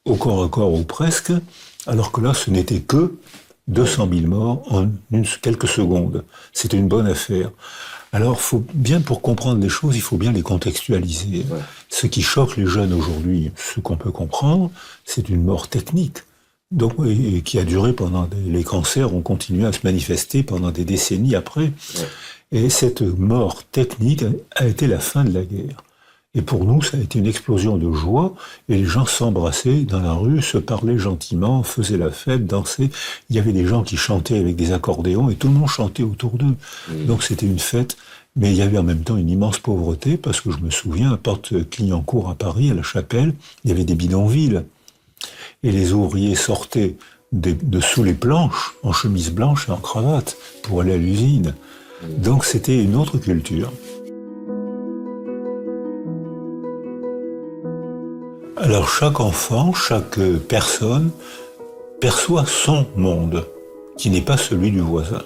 au corps à corps ou presque, alors que là, ce n'était que 200 000 morts en quelques secondes. C'était une bonne affaire. Alors, pour comprendre les choses, il faut bien les contextualiser. Ouais. Ce qui choque les jeunes aujourd'hui, ce qu'on peut comprendre, c'est une mort technique. Donc, et qui a duré les cancers ont continué à se manifester pendant des décennies après. Ouais. Et cette mort technique a été la fin de la guerre. Et pour nous, ça a été une explosion de joie, et les gens s'embrassaient dans la rue, se parlaient gentiment, faisaient la fête, dansaient. Il y avait des gens qui chantaient avec des accordéons, et tout le monde chantait autour d'eux. Donc c'était une fête, mais il y avait en même temps une immense pauvreté, parce que je me souviens, à Porte-Clignancourt à Paris, à la Chapelle, il y avait des bidonvilles. Et les ouvriers sortaient de sous les planches, en chemise blanche et en cravate, pour aller à l'usine. Donc c'était une autre culture. Alors chaque enfant, chaque personne perçoit son monde, qui n'est pas celui du voisin.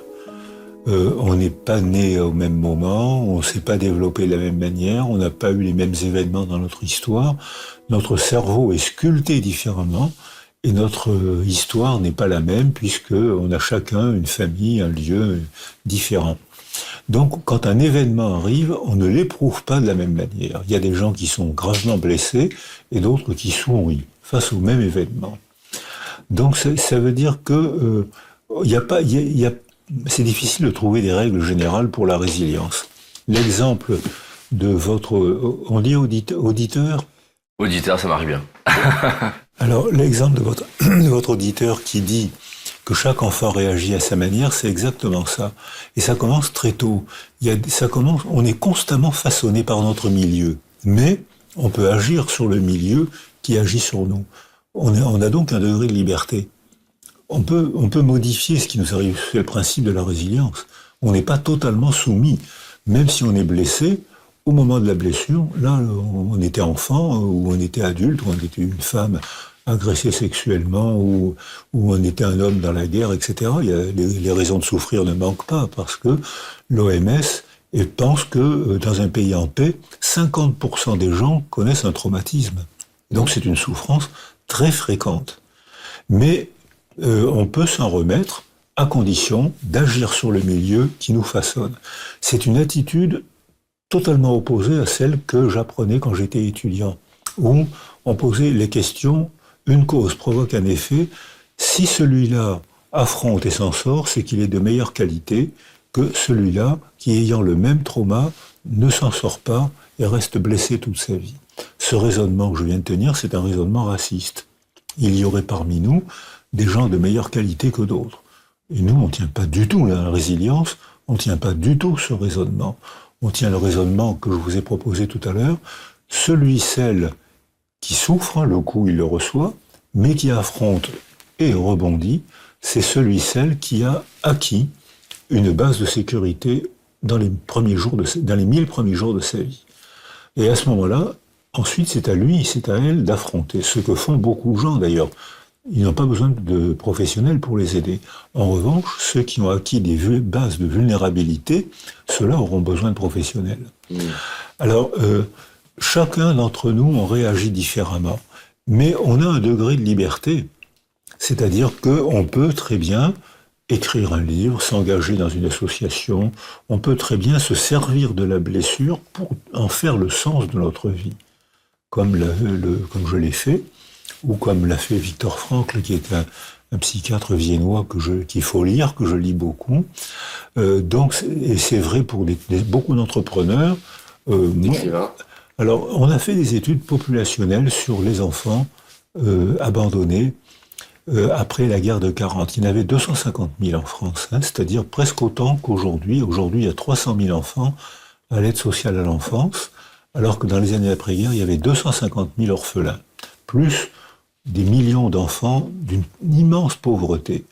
On n'est pas né au même moment, on ne s'est pas développé de la même manière, on n'a pas eu les mêmes événements dans notre histoire. Notre cerveau est sculpté différemment et notre histoire n'est pas la même puisque on a chacun une famille, un lieu différent. Donc, quand un événement arrive, on ne l'éprouve pas de la même manière. Il y a des gens qui sont gravement blessés et d'autres qui sourient face au même événement. Donc, ça veut dire que c'est difficile de trouver des règles générales pour la résilience. L'exemple de votre... On dit auditeur ?
Auditeur, ça marche bien.
Alors, l'exemple de votre auditeur qui dit que chaque enfant réagit à sa manière, c'est exactement ça. Et ça commence très tôt. On est constamment façonné par notre milieu. Mais on peut agir sur le milieu qui agit sur nous. On a donc un degré de liberté. On peut modifier ce qui nous arrive. C'est le principe de la résilience. On n'est pas totalement soumis. Même si on est blessé, au moment de la blessure, là, on était enfant, ou on était adulte, ou on était une femme agressé sexuellement ou on était un homme dans la guerre, etc. Les raisons de souffrir ne manquent pas parce que l'OMS pense que dans un pays en paix, 50% des gens connaissent un traumatisme. Donc c'est une souffrance très fréquente. Mais on peut s'en remettre à condition d'agir sur le milieu qui nous façonne. C'est une attitude totalement opposée à celle que j'apprenais quand j'étais étudiant, où on posait les questions, une cause provoque un effet, si celui-là affronte et s'en sort, c'est qu'il est de meilleure qualité que celui-là qui, ayant le même trauma, ne s'en sort pas et reste blessé toute sa vie. Ce raisonnement que je viens de tenir, c'est un raisonnement raciste. Il y aurait parmi nous des gens de meilleure qualité que d'autres. Et nous, on ne tient pas du tout à la résilience, on ne tient pas du tout ce raisonnement. On tient le raisonnement que je vous ai proposé tout à l'heure, celle qui souffre, le coup il le reçoit, mais qui affronte et rebondit, c'est celle qui a acquis une base de sécurité dans les 1000 premiers jours de sa vie. Et à ce moment-là, ensuite c'est à lui, c'est à elle d'affronter, ce que font beaucoup de gens d'ailleurs. Ils n'ont pas besoin de professionnels pour les aider. En revanche, ceux qui ont acquis des bases de vulnérabilité, ceux-là auront besoin de professionnels. Alors, chacun d'entre nous, on réagit différemment. Mais on a un degré de liberté. C'est-à-dire qu'on peut très bien écrire un livre, s'engager dans une association, on peut très bien se servir de la blessure pour en faire le sens de notre vie. Comme je l'ai fait, ou comme l'a fait Viktor Frankl, qui est un psychiatre viennois qu'il faut lire, que je lis beaucoup. Et c'est vrai pour beaucoup d'entrepreneurs. Alors, on a fait des études populationnelles sur les enfants abandonnés après la guerre de 40. Il y en avait 250 000 en France, c'est-à-dire presque autant qu'aujourd'hui. Aujourd'hui, il y a 300 000 enfants à l'aide sociale à l'enfance, alors que dans les années après-guerre, il y avait 250 000 orphelins, plus des millions d'enfants d'une immense pauvreté,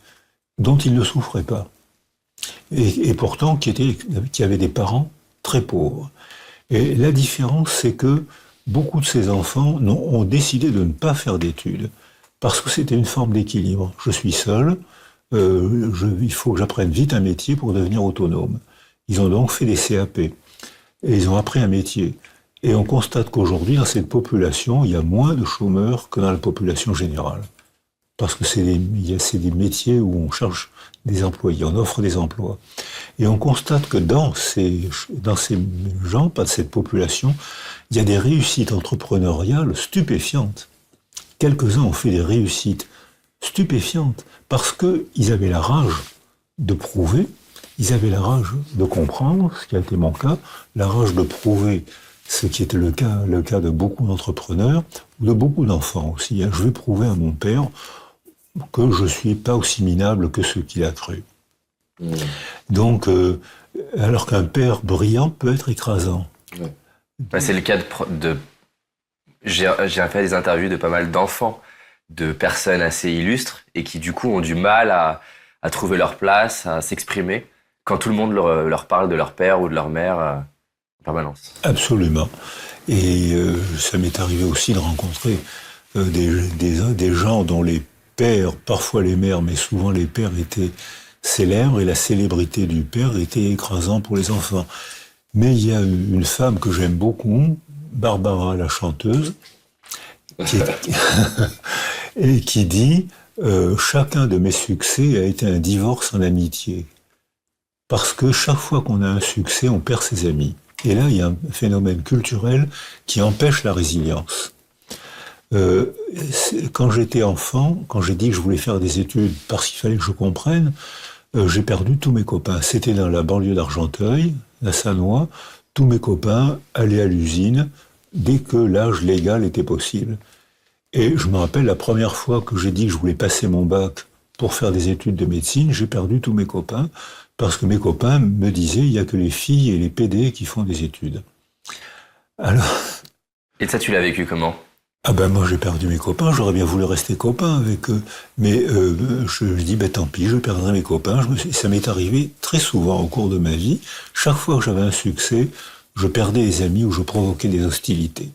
dont ils ne souffraient pas, et pourtant qui avaient des parents très pauvres. Et la différence, c'est que beaucoup de ces enfants ont décidé de ne pas faire d'études, parce que c'était une forme d'équilibre. Je suis seul, il faut que j'apprenne vite un métier pour devenir autonome. Ils ont donc fait des CAP, et ils ont appris un métier. Et on constate qu'aujourd'hui, dans cette population, il y a moins de chômeurs que dans la population générale. Parce que c'est des métiers où on cherche des employés, on offre des emplois. Et on constate que dans ces gens, pas de cette population, il y a des réussites entrepreneuriales stupéfiantes. Quelques-uns ont fait des réussites stupéfiantes parce qu'ils avaient la rage de prouver, ils avaient la rage de comprendre, ce qui a été mon cas, la rage de prouver ce qui était le cas de beaucoup d'entrepreneurs, ou de beaucoup d'enfants aussi. Je vais prouver à mon père que je ne suis pas aussi minable que ce qu'il a cru. Donc, alors qu'un père brillant peut être écrasant.
C'est le cas j'ai fait des interviews de pas mal d'enfants, de personnes assez illustres, et qui du coup ont du mal à trouver leur place, à s'exprimer, quand tout le monde leur parle de leur père ou de leur mère. Permanence.
Absolument. Et ça m'est arrivé aussi de rencontrer des gens dont les pères, parfois les mères, mais souvent les pères étaient célèbres, et la célébrité du père était écrasante pour les enfants. Mais il y a une femme que j'aime beaucoup, Barbara la chanteuse, et qui dit chacun de mes succès a été un divorce en amitié. Parce que chaque fois qu'on a un succès, on perd ses amis. Et là, il y a un phénomène culturel qui empêche la résilience. Quand j'étais enfant, quand j'ai dit que je voulais faire des études parce qu'il fallait que je comprenne, j'ai perdu tous mes copains. C'était dans la banlieue d'Argenteuil, à Sannois. Tous mes copains allaient à l'usine dès que l'âge légal était possible. Et je me rappelle la première fois que j'ai dit que je voulais passer mon bac pour faire des études de médecine, j'ai perdu tous mes copains. Parce que mes copains me disaient, il n'y a que les filles et les PD qui font des études. Alors...
Et ça, tu l'as vécu comment ?
Moi, j'ai perdu mes copains, j'aurais bien voulu rester copain avec eux. Mais je dis, tant pis, je perdrai mes copains. Ça m'est arrivé très souvent au cours de ma vie. Chaque fois que j'avais un succès, je perdais des amis ou je provoquais des hostilités.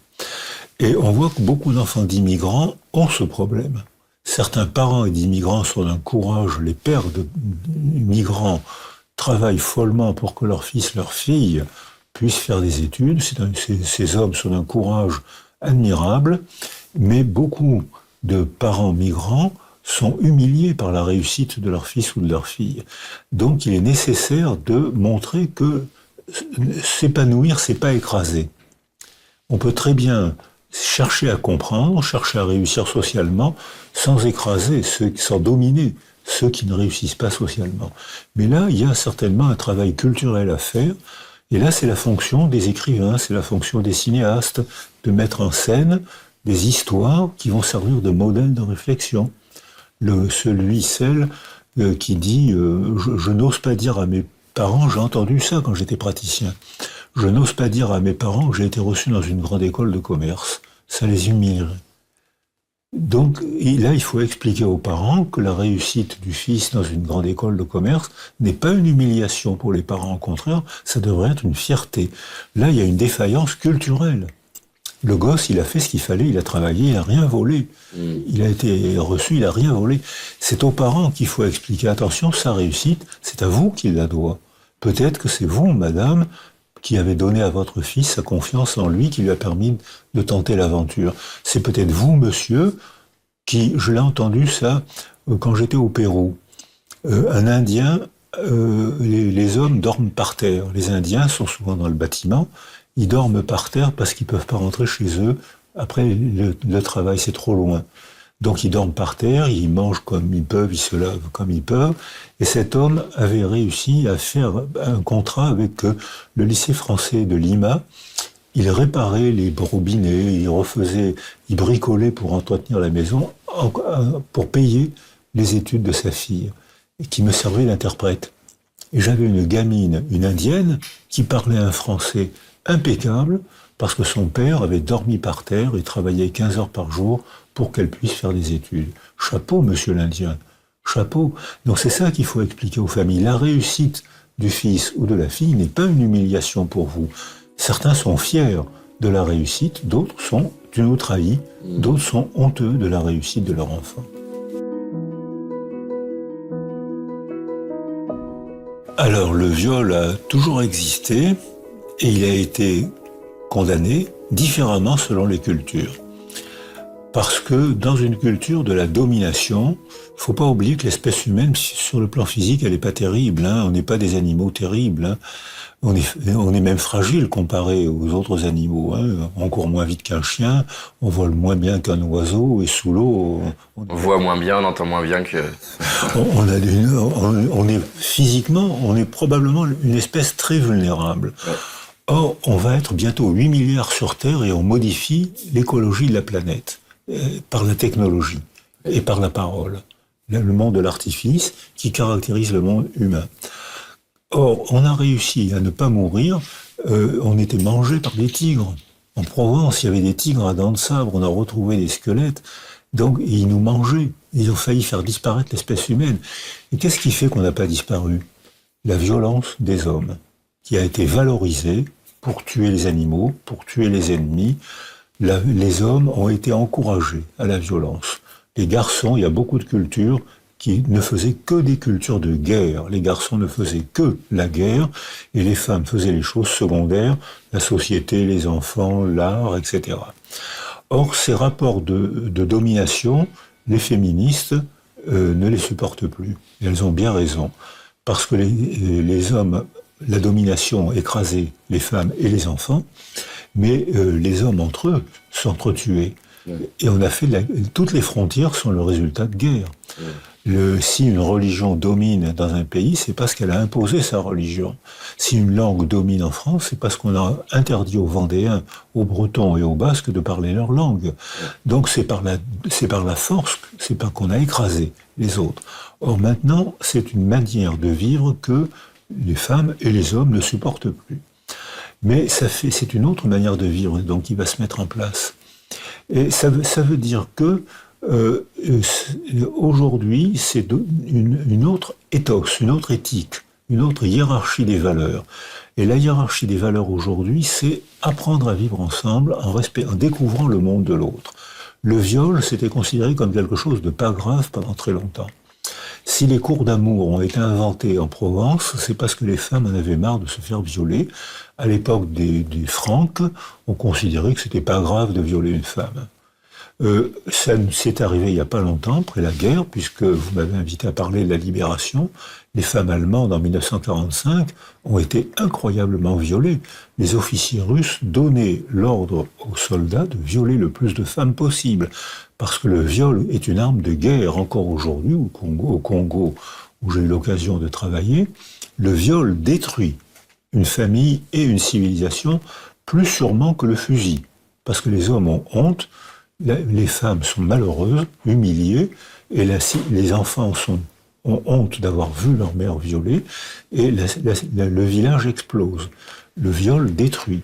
Et on voit que beaucoup d'enfants d'immigrants ont ce problème. Certains parents d'immigrants sont d'un courage, les pères de migrants travaillent follement pour que leur fils, leur fille puissent faire des études. Ces hommes sont d'un courage admirable, mais beaucoup de parents migrants sont humiliés par la réussite de leur fils ou de leur fille. Donc il est nécessaire de montrer que s'épanouir, c'est pas écraser. On peut très bien chercher à comprendre, chercher à réussir socialement, sans écraser, sans dominer ceux qui ne réussissent pas socialement. Mais là, il y a certainement un travail culturel à faire, et là, c'est la fonction des écrivains, c'est la fonction des cinéastes, de mettre en scène des histoires qui vont servir de modèle de réflexion. Celle qui dit je n'ose pas dire à mes parents, j'ai entendu ça quand j'étais praticien, je n'ose pas dire à mes parents que j'ai été reçu dans une grande école de commerce, ça les humilierait. Donc là, il faut expliquer aux parents que la réussite du fils dans une grande école de commerce n'est pas une humiliation pour les parents, au contraire, ça devrait être une fierté. Là, il y a une défaillance culturelle. Le gosse, il a fait ce qu'il fallait, il a travaillé, il n'a rien volé. Il a été reçu, il n'a rien volé. C'est aux parents qu'il faut expliquer, attention, sa réussite, c'est à vous qu'il la doit. Peut-être que c'est vous, madame, qui avez donné à votre fils sa confiance en lui, qui lui a permis de tenter l'aventure. C'est peut-être vous, monsieur, qui, je l'ai entendu ça, quand j'étais au Pérou. Un Indien, les hommes dorment par terre. Les Indiens sont souvent dans le bâtiment, ils dorment par terre parce qu'ils ne peuvent pas rentrer chez eux. Après, le travail, c'est trop loin. Donc, ils dorment par terre, ils mangent comme ils peuvent, ils se lavent comme ils peuvent. Et cet homme avait réussi à faire un contrat avec le lycée français de Lima. Il réparait les robinets, il bricolait pour entretenir la maison, pour payer les études de sa fille, et qui me servait d'interprète. Et j'avais une gamine, une indienne, qui parlait un français impeccable, parce que son père avait dormi par terre et travaillait 15 heures par jour pour qu'elle puisse faire des études. Chapeau, monsieur l'Indien, chapeau. Donc c'est ça qu'il faut expliquer aux familles. La réussite du fils ou de la fille n'est pas une humiliation pour vous. Certains sont fiers de la réussite, d'autres sont d'une trahis, d'autres sont honteux de la réussite de leur enfant. Alors le viol a toujours existé et il a été condamné différemment selon les cultures. Parce que dans une culture de la domination, il ne faut pas oublier que l'espèce humaine, sur le plan physique, elle n'est pas terrible. Hein. On n'est pas des animaux terribles. Hein. On est même fragile comparé aux autres animaux. Hein. On court moins vite qu'un chien, on vole moins bien qu'un oiseau, et sous l'eau...
On voit moins bien, on entend moins bien que...
Physiquement, on est probablement une espèce très vulnérable. Ouais. Or, on va être bientôt 8 milliards sur Terre et on modifie l'écologie de la planète par la technologie et par la parole. Le monde de l'artifice qui caractérise le monde humain. Or, on a réussi à ne pas mourir, on était mangé par des tigres. En Provence, il y avait des tigres à dents de sabre, on a retrouvé des squelettes, donc ils nous mangeaient. Ils ont failli faire disparaître l'espèce humaine. Et qu'est-ce qui fait qu'on n'a pas disparu ? La violence des hommes, qui a été valorisée pour tuer les animaux, pour tuer les ennemis. Les hommes ont été encouragés à la violence. Les garçons, il y a beaucoup de cultures qui ne faisaient que des cultures de guerre. Les garçons ne faisaient que la guerre, et les femmes faisaient les choses secondaires, la société, les enfants, l'art, etc. Or, ces rapports de domination, les féministes ne les supportent plus. Et elles ont bien raison. Parce que les hommes, la domination écrasait les femmes et les enfants, mais les hommes entre eux s'entretuaient. Et on a fait toutes les frontières sont le résultat de guerre. Si une religion domine dans un pays, c'est parce qu'elle a imposé sa religion. Si une langue domine en France, c'est parce qu'on a interdit aux Vendéens, aux Bretons et aux Basques de parler leur langue. Donc c'est par la force, c'est pas qu'on a écrasé les autres. Or maintenant, c'est une manière de vivre que les femmes et les hommes ne supportent plus. Mais c'est une autre manière de vivre, donc qui va se mettre en place. Et ça veut dire que aujourd'hui, c'est une autre éthos, une autre éthique, une autre hiérarchie des valeurs. Et la hiérarchie des valeurs aujourd'hui, c'est apprendre à vivre ensemble en découvrant le monde de l'autre. Le viol, c'était considéré comme quelque chose de pas grave pendant très longtemps. Si les cours d'amour ont été inventés en Provence, c'est parce que les femmes en avaient marre de se faire violer. À l'époque des Franques, on considérait que c'était pas grave de violer une femme. Ça c'est arrivé il n'y a pas longtemps, après la guerre, puisque vous m'avez invité à parler de la libération. Les femmes allemandes en 1945 ont été incroyablement violées. Les officiers russes donnaient l'ordre aux soldats de violer le plus de femmes possible, parce que le viol est une arme de guerre encore aujourd'hui au Congo, où j'ai eu l'occasion de travailler. Le viol détruit une famille et une civilisation plus sûrement que le fusil, parce que les hommes ont honte. Les femmes sont malheureuses, humiliées, et les enfants ont honte d'avoir vu leur mère violée, et le village explose. Le viol détruit.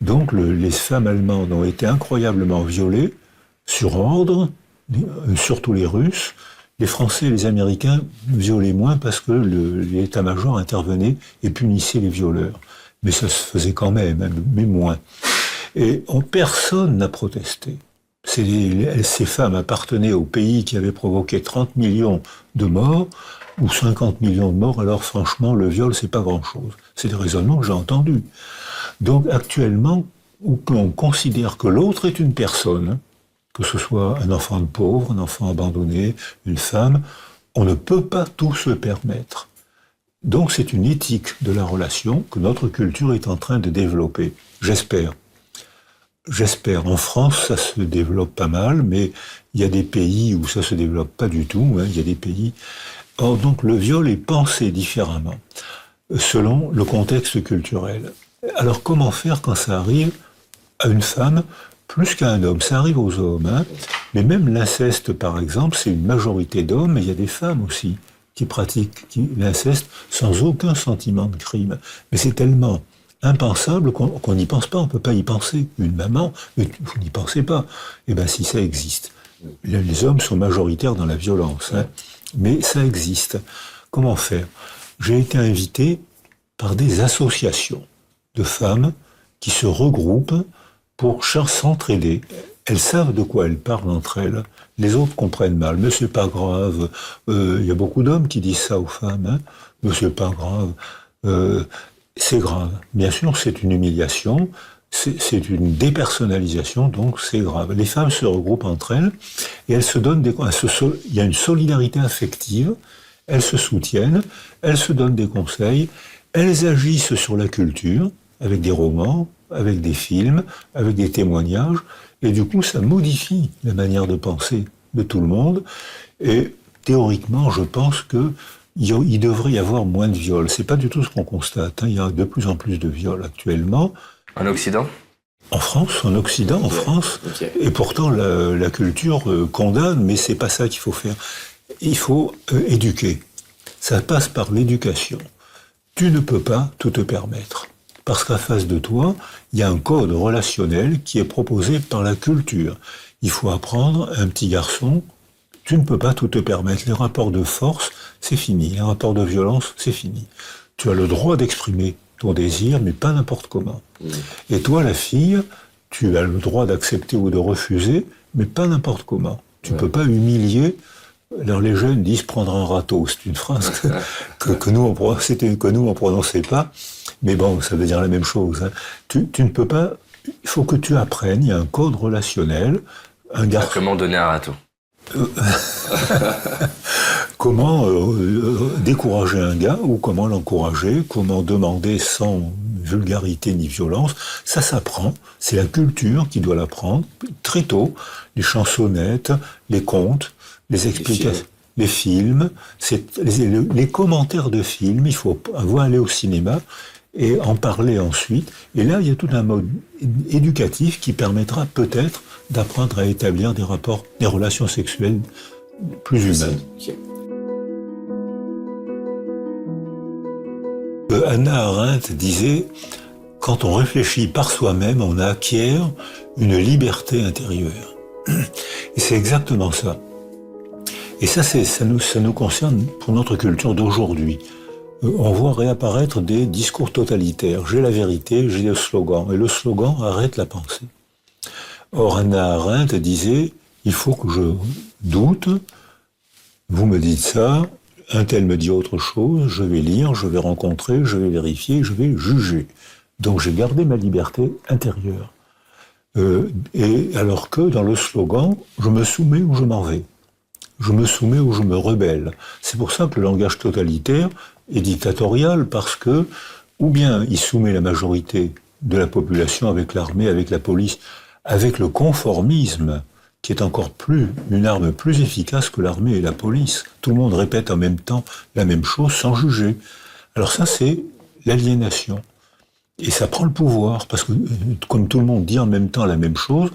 Donc les femmes allemandes ont été incroyablement violées, sur ordre, surtout les Russes. Les Français et les Américains violaient moins parce que l'état-major intervenait et punissait les violeurs. Mais ça se faisait quand même, mais moins. Et personne n'a protesté. Ces femmes appartenaient au pays qui avait provoqué 30 millions de morts, ou 50 millions de morts, alors franchement, le viol, c'est pas grand-chose. C'est des raisonnements que j'ai entendus. Donc actuellement, où on considère que l'autre est une personne, que ce soit un enfant de pauvre, un enfant abandonné, une femme, on ne peut pas tout se permettre. Donc c'est une éthique de la relation que notre culture est en train de développer, j'espère. J'espère. En France, ça se développe pas mal, mais il y a des pays où ça se développe pas du tout. Il y a des pays. Or, donc, le viol est pensé différemment, selon le contexte culturel. Alors, comment faire quand ça arrive à une femme plus qu'à un homme? Ça arrive aux hommes, mais même l'inceste, par exemple, c'est une majorité d'hommes, mais il y a des femmes aussi qui pratiquent l'inceste sans aucun sentiment de crime. Mais c'est tellement impensable qu'on n'y pense pas, on ne peut pas y penser. Une maman, mais vous n'y pensez pas. Eh bien, si ça existe. Les hommes sont majoritaires dans la violence, mais ça existe. Comment faire? J'ai été invité par des associations de femmes qui se regroupent pour s'entraider. Elles savent de quoi elles parlent entre elles. Les autres comprennent mal. Mais c'est pas grave. Il y a beaucoup d'hommes qui disent ça aux femmes. Mais c'est pas grave. C'est grave. Bien sûr, c'est une humiliation, c'est une dépersonnalisation, donc c'est grave. Les femmes se regroupent entre elles et elles se donnent il y a une solidarité affective, elles se soutiennent, elles se donnent des conseils, elles agissent sur la culture, avec des romans, avec des films, avec des témoignages, et du coup, ça modifie la manière de penser de tout le monde, et théoriquement, je pense que il devrait y avoir moins de viols. C'est pas du tout ce qu'on constate. Il y a de plus en plus de viols actuellement.
En Occident?
En France, en Occident, en France. Okay. Et pourtant, la culture condamne, mais c'est pas ça qu'il faut faire. Il faut éduquer. Ça passe par l'éducation. Tu ne peux pas tout te permettre. Parce qu'à face de toi, il y a un code relationnel qui est proposé par la culture. Il faut apprendre à un petit garçon. Tu ne peux pas tout te permettre. Les rapports de force, c'est fini. Les rapports de violence, c'est fini. Tu as le droit d'exprimer ton désir, mais pas n'importe comment. Et toi, la fille, tu as le droit d'accepter ou de refuser, mais pas n'importe comment. Tu peux pas humilier. Alors les jeunes disent prendre un râteau. C'est une phrase que nous on prononçait pas. Mais bon, ça veut dire la même chose. Tu ne peux pas. Il faut que tu apprennes. Il y a un code relationnel. Un garçon.
Comment donner un râteau?
Comment décourager un gars ou comment l'encourager, comment demander sans vulgarité ni violence, ça s'apprend, c'est la culture qui doit l'apprendre très tôt, les chansonnettes, les contes, les explications, les films, les commentaires de films, il faut aller au cinéma et en parler ensuite, et là il y a tout un mode éducatif qui permettra peut-être d'apprendre à établir des relations sexuelles plus humaines. Hannah Arendt disait « Quand on réfléchit par soi-même, on acquiert une liberté intérieure. » Et c'est exactement ça. Et ça nous concerne pour notre culture d'aujourd'hui. on voit réapparaître des discours totalitaires. J'ai la vérité, j'ai le slogan. Et le slogan arrête la pensée. Or, Hannah Arendt disait, il faut que je doute, vous me dites ça, un tel me dit autre chose, je vais lire, je vais rencontrer, je vais vérifier, je vais juger. Donc j'ai gardé ma liberté intérieure. Et alors que dans le slogan, je me soumets ou je m'en vais. Je me soumets ou je me rebelle. C'est pour ça que le langage totalitaire est dictatorial, parce que, ou bien il soumet la majorité de la population avec l'armée, avec la police, avec le conformisme, qui est encore une arme plus efficace que l'armée et la police. Tout le monde répète en même temps la même chose sans juger. Alors ça, c'est l'aliénation. Et ça prend le pouvoir, parce que comme tout le monde dit en même temps la même chose,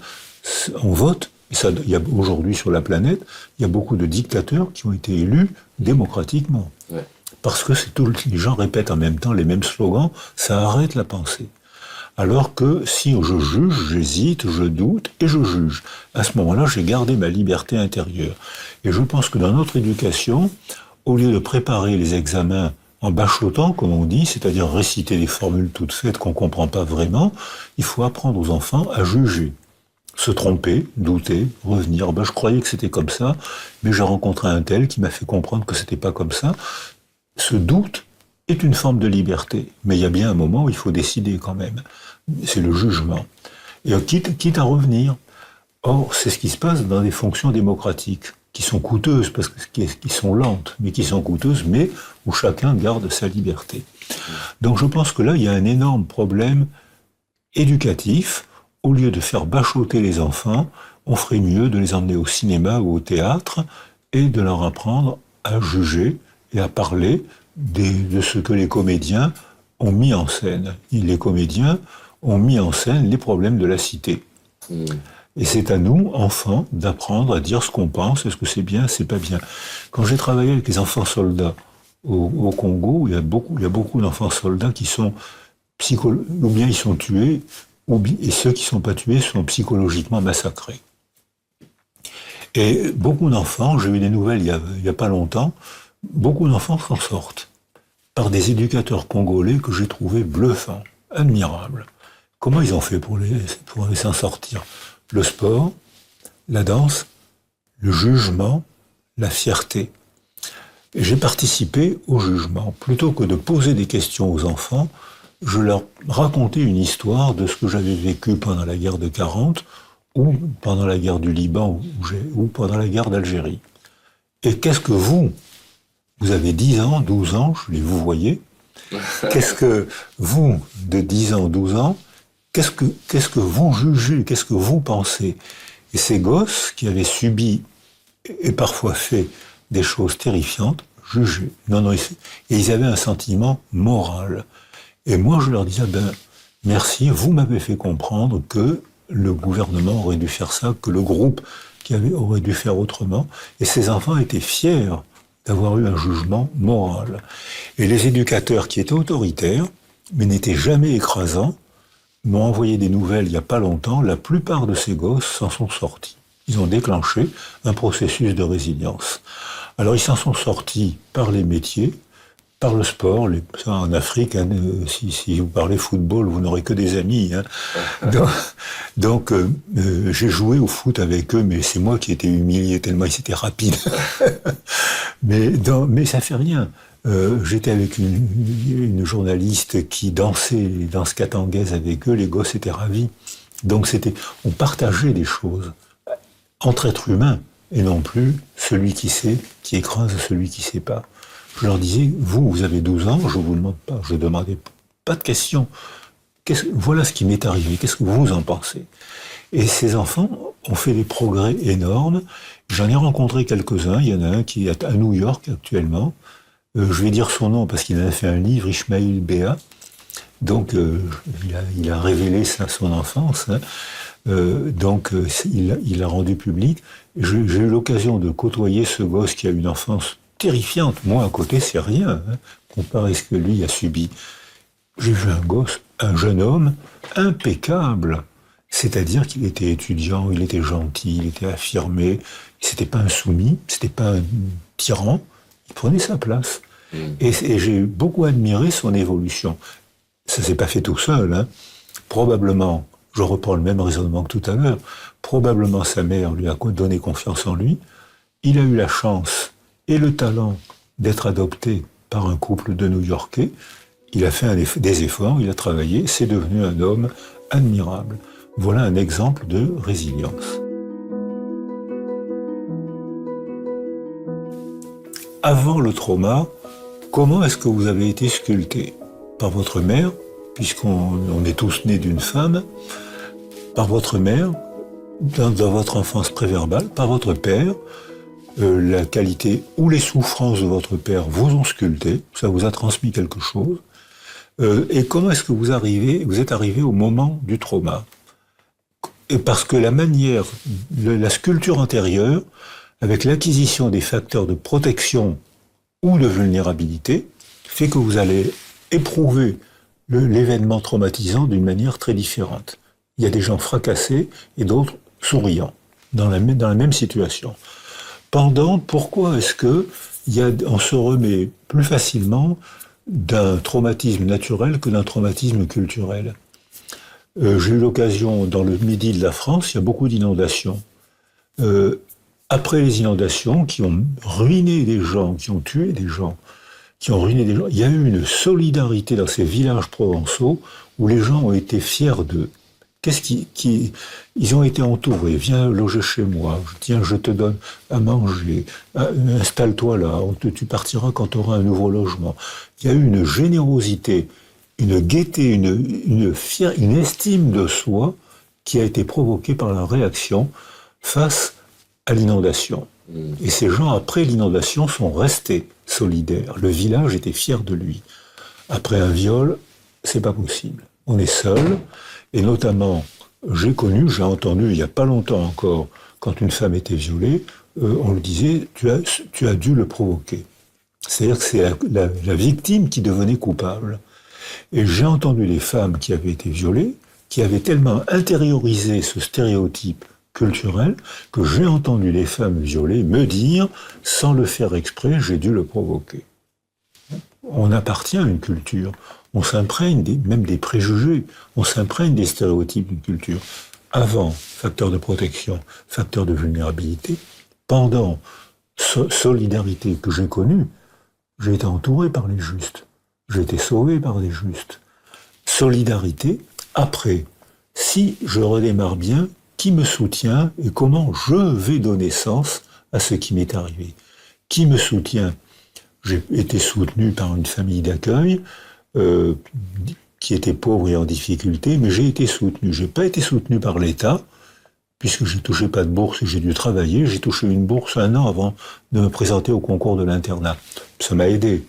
on vote. Et ça, il y a aujourd'hui sur la planète, il y a beaucoup de dictateurs qui ont été élus démocratiquement. Ouais. Parce que les gens répètent en même temps les mêmes slogans, ça arrête la pensée. Alors que si je juge, j'hésite, je doute et je juge. À ce moment-là, j'ai gardé ma liberté intérieure. Et je pense que dans notre éducation, au lieu de préparer les examens en bachotant, comme on dit, c'est-à-dire réciter des formules toutes faites qu'on ne comprend pas vraiment, il faut apprendre aux enfants à juger. Se tromper, douter, revenir. Je croyais que c'était comme ça, mais j'ai rencontré un tel qui m'a fait comprendre que c'était pas comme ça. Ce doute est une forme de liberté, mais il y a bien un moment où il faut décider quand même. C'est le jugement. Et quitte à revenir. Or, c'est ce qui se passe dans des fonctions démocratiques, qui sont coûteuses, parce que qui sont lentes, mais qui sont coûteuses, mais où chacun garde sa liberté. Donc je pense que là, il y a un énorme problème éducatif. Au lieu de faire bachoter les enfants, on ferait mieux de les emmener au cinéma ou au théâtre et de leur apprendre à juger et à parler de ce que les comédiens ont mis en scène. Les comédiens ont mis en scène les problèmes de la cité. Et c'est à nous, enfants, d'apprendre à dire ce qu'on pense, est-ce que c'est bien, c'est pas bien. Quand j'ai travaillé avec les enfants soldats au Congo, il y a beaucoup d'enfants soldats qui sont ou bien ils sont tués, et ceux qui ne sont pas tués sont psychologiquement massacrés. Et beaucoup d'enfants, j'ai eu des nouvelles il y a pas longtemps, beaucoup d'enfants s'en sortent par des éducateurs congolais que j'ai trouvés bluffants, admirables. Comment ils ont fait pour s'en sortir? Le sport, la danse, le jugement, la fierté. Et j'ai participé au jugement. Plutôt que de poser des questions aux enfants, je leur racontais une histoire de ce que j'avais vécu pendant la guerre de 40 ou pendant la guerre du Liban ou pendant la guerre d'Algérie. Et qu'est-ce que vous avez 10 ans, 12 ans, vous voyez, qu'est-ce que vous, de 10 ans, 12 ans, qu'est-ce que vous jugez, qu'est-ce que vous pensez? Et ces gosses qui avaient subi et parfois fait des choses terrifiantes, jugeaient. Et ils avaient un sentiment moral. Et moi, je leur disais, merci, vous m'avez fait comprendre que le gouvernement aurait dû faire ça, que le groupe aurait dû faire autrement. Et ces enfants étaient fiers d'avoir eu un jugement moral. Et les éducateurs qui étaient autoritaires, mais n'étaient jamais écrasants, m'ont envoyé des nouvelles il n'y a pas longtemps. La plupart de ces gosses s'en sont sortis. Ils ont déclenché un processus de résilience. Alors, ils s'en sont sortis par les métiers, par le sport. Ça, en Afrique, hein, si vous parlez football, vous n'aurez que des amis. Hein. Donc j'ai joué au foot avec eux, mais c'est moi qui étais humilié tellement ils étaient rapides. mais ça fait rien. J'étais avec une journaliste qui dansait danse katangaise avec eux. Les gosses étaient ravis. Donc on partageait des choses entre êtres humains et non plus celui qui sait qui écrase celui qui sait pas. Je leur disais, vous avez 12 ans, je vous demande pas, je demandais pas de questions. Voilà ce qui m'est arrivé, qu'est-ce que vous en pensez? Et ces enfants ont fait des progrès énormes. J'en ai rencontré quelques-uns, il y en a un qui est à New York actuellement. Je vais dire son nom parce qu'il a fait un livre, Ishmael Béa. Donc il a révélé ça, son enfance. Hein. Il l'a rendu public. J'ai eu l'occasion de côtoyer ce gosse qui a une enfance terrifiante. Moi, à côté, c'est rien, hein, comparé à ce que lui a subi. J'ai vu un jeune homme impeccable. C'est-à-dire qu'il était étudiant, il était gentil, il était affirmé. C'était pas un soumis, c'était pas un tyran. Il prenait sa place. Et j'ai beaucoup admiré son évolution. Ça s'est pas fait tout seul, hein. Probablement, je reprends le même raisonnement que tout à l'heure, probablement sa mère lui a donné confiance en lui. Il a eu la chance et le talent d'être adopté par un couple de New-Yorkais. Il a fait des efforts, il a travaillé, c'est devenu un homme admirable. Voilà un exemple de résilience. Avant le trauma, comment est-ce que vous avez été sculpté? Par votre mère, puisqu'on est tous nés d'une femme, par votre mère, dans votre enfance préverbale, par votre père, la qualité ou les souffrances de votre père vous ont sculpté, ça vous a transmis quelque chose. Et comment est-ce que vous êtes arrivé au moment du trauma? Et parce que la sculpture antérieure, avec l'acquisition des facteurs de protection ou de vulnérabilité, fait que vous allez éprouver l'événement traumatisant d'une manière très différente. Il y a des gens fracassés et d'autres souriants dans la même situation. Pourquoi est-ce que on se remet plus facilement d'un traumatisme naturel que d'un traumatisme culturel? J'ai eu l'occasion, dans le midi de la France, il y a beaucoup d'inondations. Après les inondations qui ont ruiné des gens, qui ont tué des gens, qui ont ruiné des gens, il y a eu une solidarité dans ces villages provençaux où les gens ont été fiers d'eux. Ils ont été entourés. Viens loger chez moi. Tiens, je te donne à manger. Installe-toi là. Tu partiras quand tu auras un nouveau logement. Il y a eu une générosité, une gaieté, une estime de soi qui a été provoquée par la réaction face à l'inondation. Et ces gens, après l'inondation, sont restés solidaires. Le village était fier de lui. Après un viol, c'est pas possible. On est seul. Et notamment, j'ai entendu, il n'y a pas longtemps encore, quand une femme était violée, on lui disait, tu as dû le provoquer. C'est-à-dire que c'est la victime qui devenait coupable. Et j'ai entendu des femmes qui avaient été violées, qui avaient tellement intériorisé ce stéréotype culturel, que j'ai entendu les femmes violées me dire, sans le faire exprès, j'ai dû le provoquer. On appartient à une culture. On s'imprègne même des préjugés, on s'imprègne des stéréotypes d'une culture. Avant, facteur de protection, facteur de vulnérabilité. Pendant, solidarité que j'ai connue, j'ai été entouré par les justes. J'ai été sauvé par des justes. Solidarité, après, si je redémarre bien, qui me soutient et comment je vais donner sens à ce qui m'est arrivé? Qui me soutient? J'ai été soutenu par une famille d'accueil, qui était pauvre et en difficulté, mais j'ai été soutenu. J'ai pas été soutenu par l'État, puisque je touchais pas de bourse et j'ai dû travailler. J'ai touché une bourse 1 an avant de me présenter au concours de l'internat. Ça m'a aidé.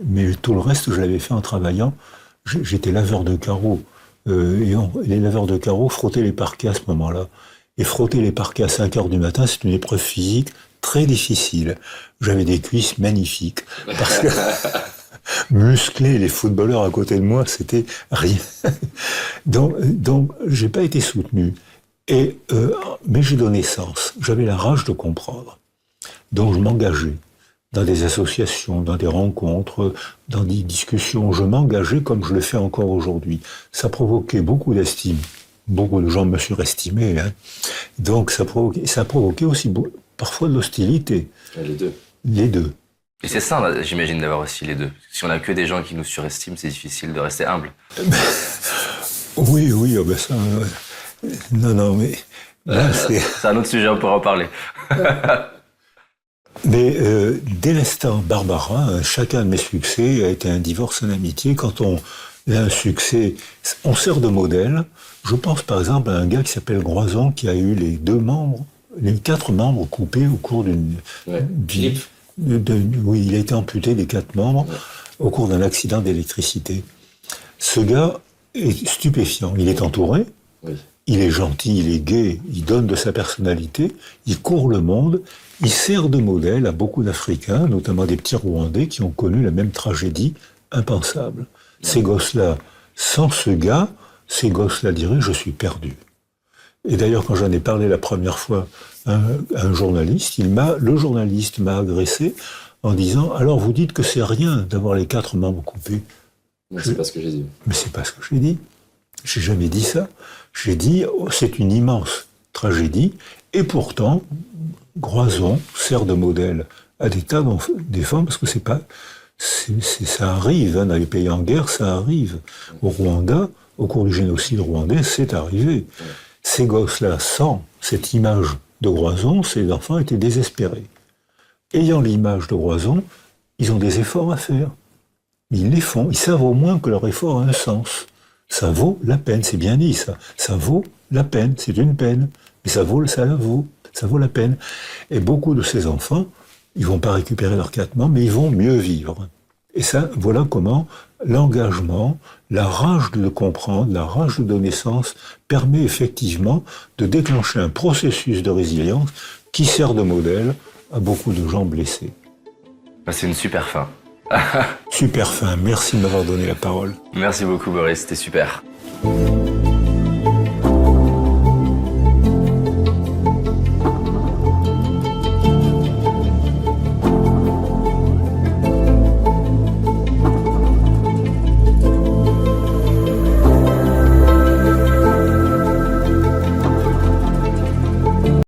Mais tout le reste, je l'avais fait en travaillant. J'étais laveur de carreaux. Et les laveurs de carreaux frottaient les parquets à ce moment-là. Et frotter les parquets à 5 heures du matin, c'est une épreuve physique très difficile. J'avais des cuisses magnifiques. Parce que muscler les footballeurs à côté de moi, c'était rien. Donc j'ai pas été soutenu. Mais j'ai donné sens. J'avais la rage de comprendre. Donc je m'engageais dans des associations, dans des rencontres, dans des discussions. Je m'engageais comme je le fais encore aujourd'hui. Ça provoquait beaucoup d'estime. Beaucoup de gens me surestimaient. Hein. Donc ça provoquait aussi parfois de l'hostilité.
Les deux.
Les deux.
Et c'est ça, j'imagine, d'avoir aussi les deux. Si on a que des gens qui nous surestiment, c'est difficile de rester humble.
Oui, oh ben ça... Non, mais... Là,
c'est un autre sujet, on pourra en parler.
Mais dès l'instant, Barbara, chacun de mes succès a été un divorce, une amitié. Quand on a un succès, on sert de modèle. Je pense par exemple à un gars qui s'appelle Groison, qui a eu les 4 membres coupés au cours d'une...
Philippe.
Oui, il a été amputé des 4 membres au cours d'un accident d'électricité. Ce gars est stupéfiant. Il est entouré, il est gentil, il est gai, il donne de sa personnalité, il court le monde, il sert de modèle à beaucoup d'Africains, notamment des petits Rwandais qui ont connu la même tragédie impensable. Ces gosses-là, sans ce gars, ces gosses-là diraient « je suis perdu ». Et d'ailleurs, quand j'en ai parlé la première fois à un journaliste, le journaliste m'a agressé en disant « Alors vous dites que c'est rien d'avoir les 4 membres coupés ».
Non, c'est pas ce que j'ai dit.
Mais c'est pas ce que j'ai dit. J'ai jamais dit ça. J'ai dit c'est une immense tragédie. Et pourtant, Groison sert de modèle à des tas d'enfants parce que c'est pas, ça arrive hein, dans les pays en guerre, ça arrive. Au Rwanda, au cours du génocide rwandais, c'est arrivé. Ces gosses-là, sans cette image de Groison, ces enfants étaient désespérés. Ayant l'image de Groison, ils ont des efforts à faire. Ils les font, ils savent au moins que leur effort a un sens. Ça vaut la peine, c'est bien dit ça. Ça vaut la peine, c'est une peine. Mais ça vaut la peine. Et beaucoup de ces enfants, ils vont pas récupérer leurs 4 membres, mais ils vont mieux vivre. Et ça, voilà comment l'engagement, la rage de comprendre, la rage de donner sens, permet effectivement de déclencher un processus de résilience qui sert de modèle à beaucoup de gens blessés.
C'est une super fin.
Super fin, merci de m'avoir donné la parole.
Merci beaucoup Boris, c'était super.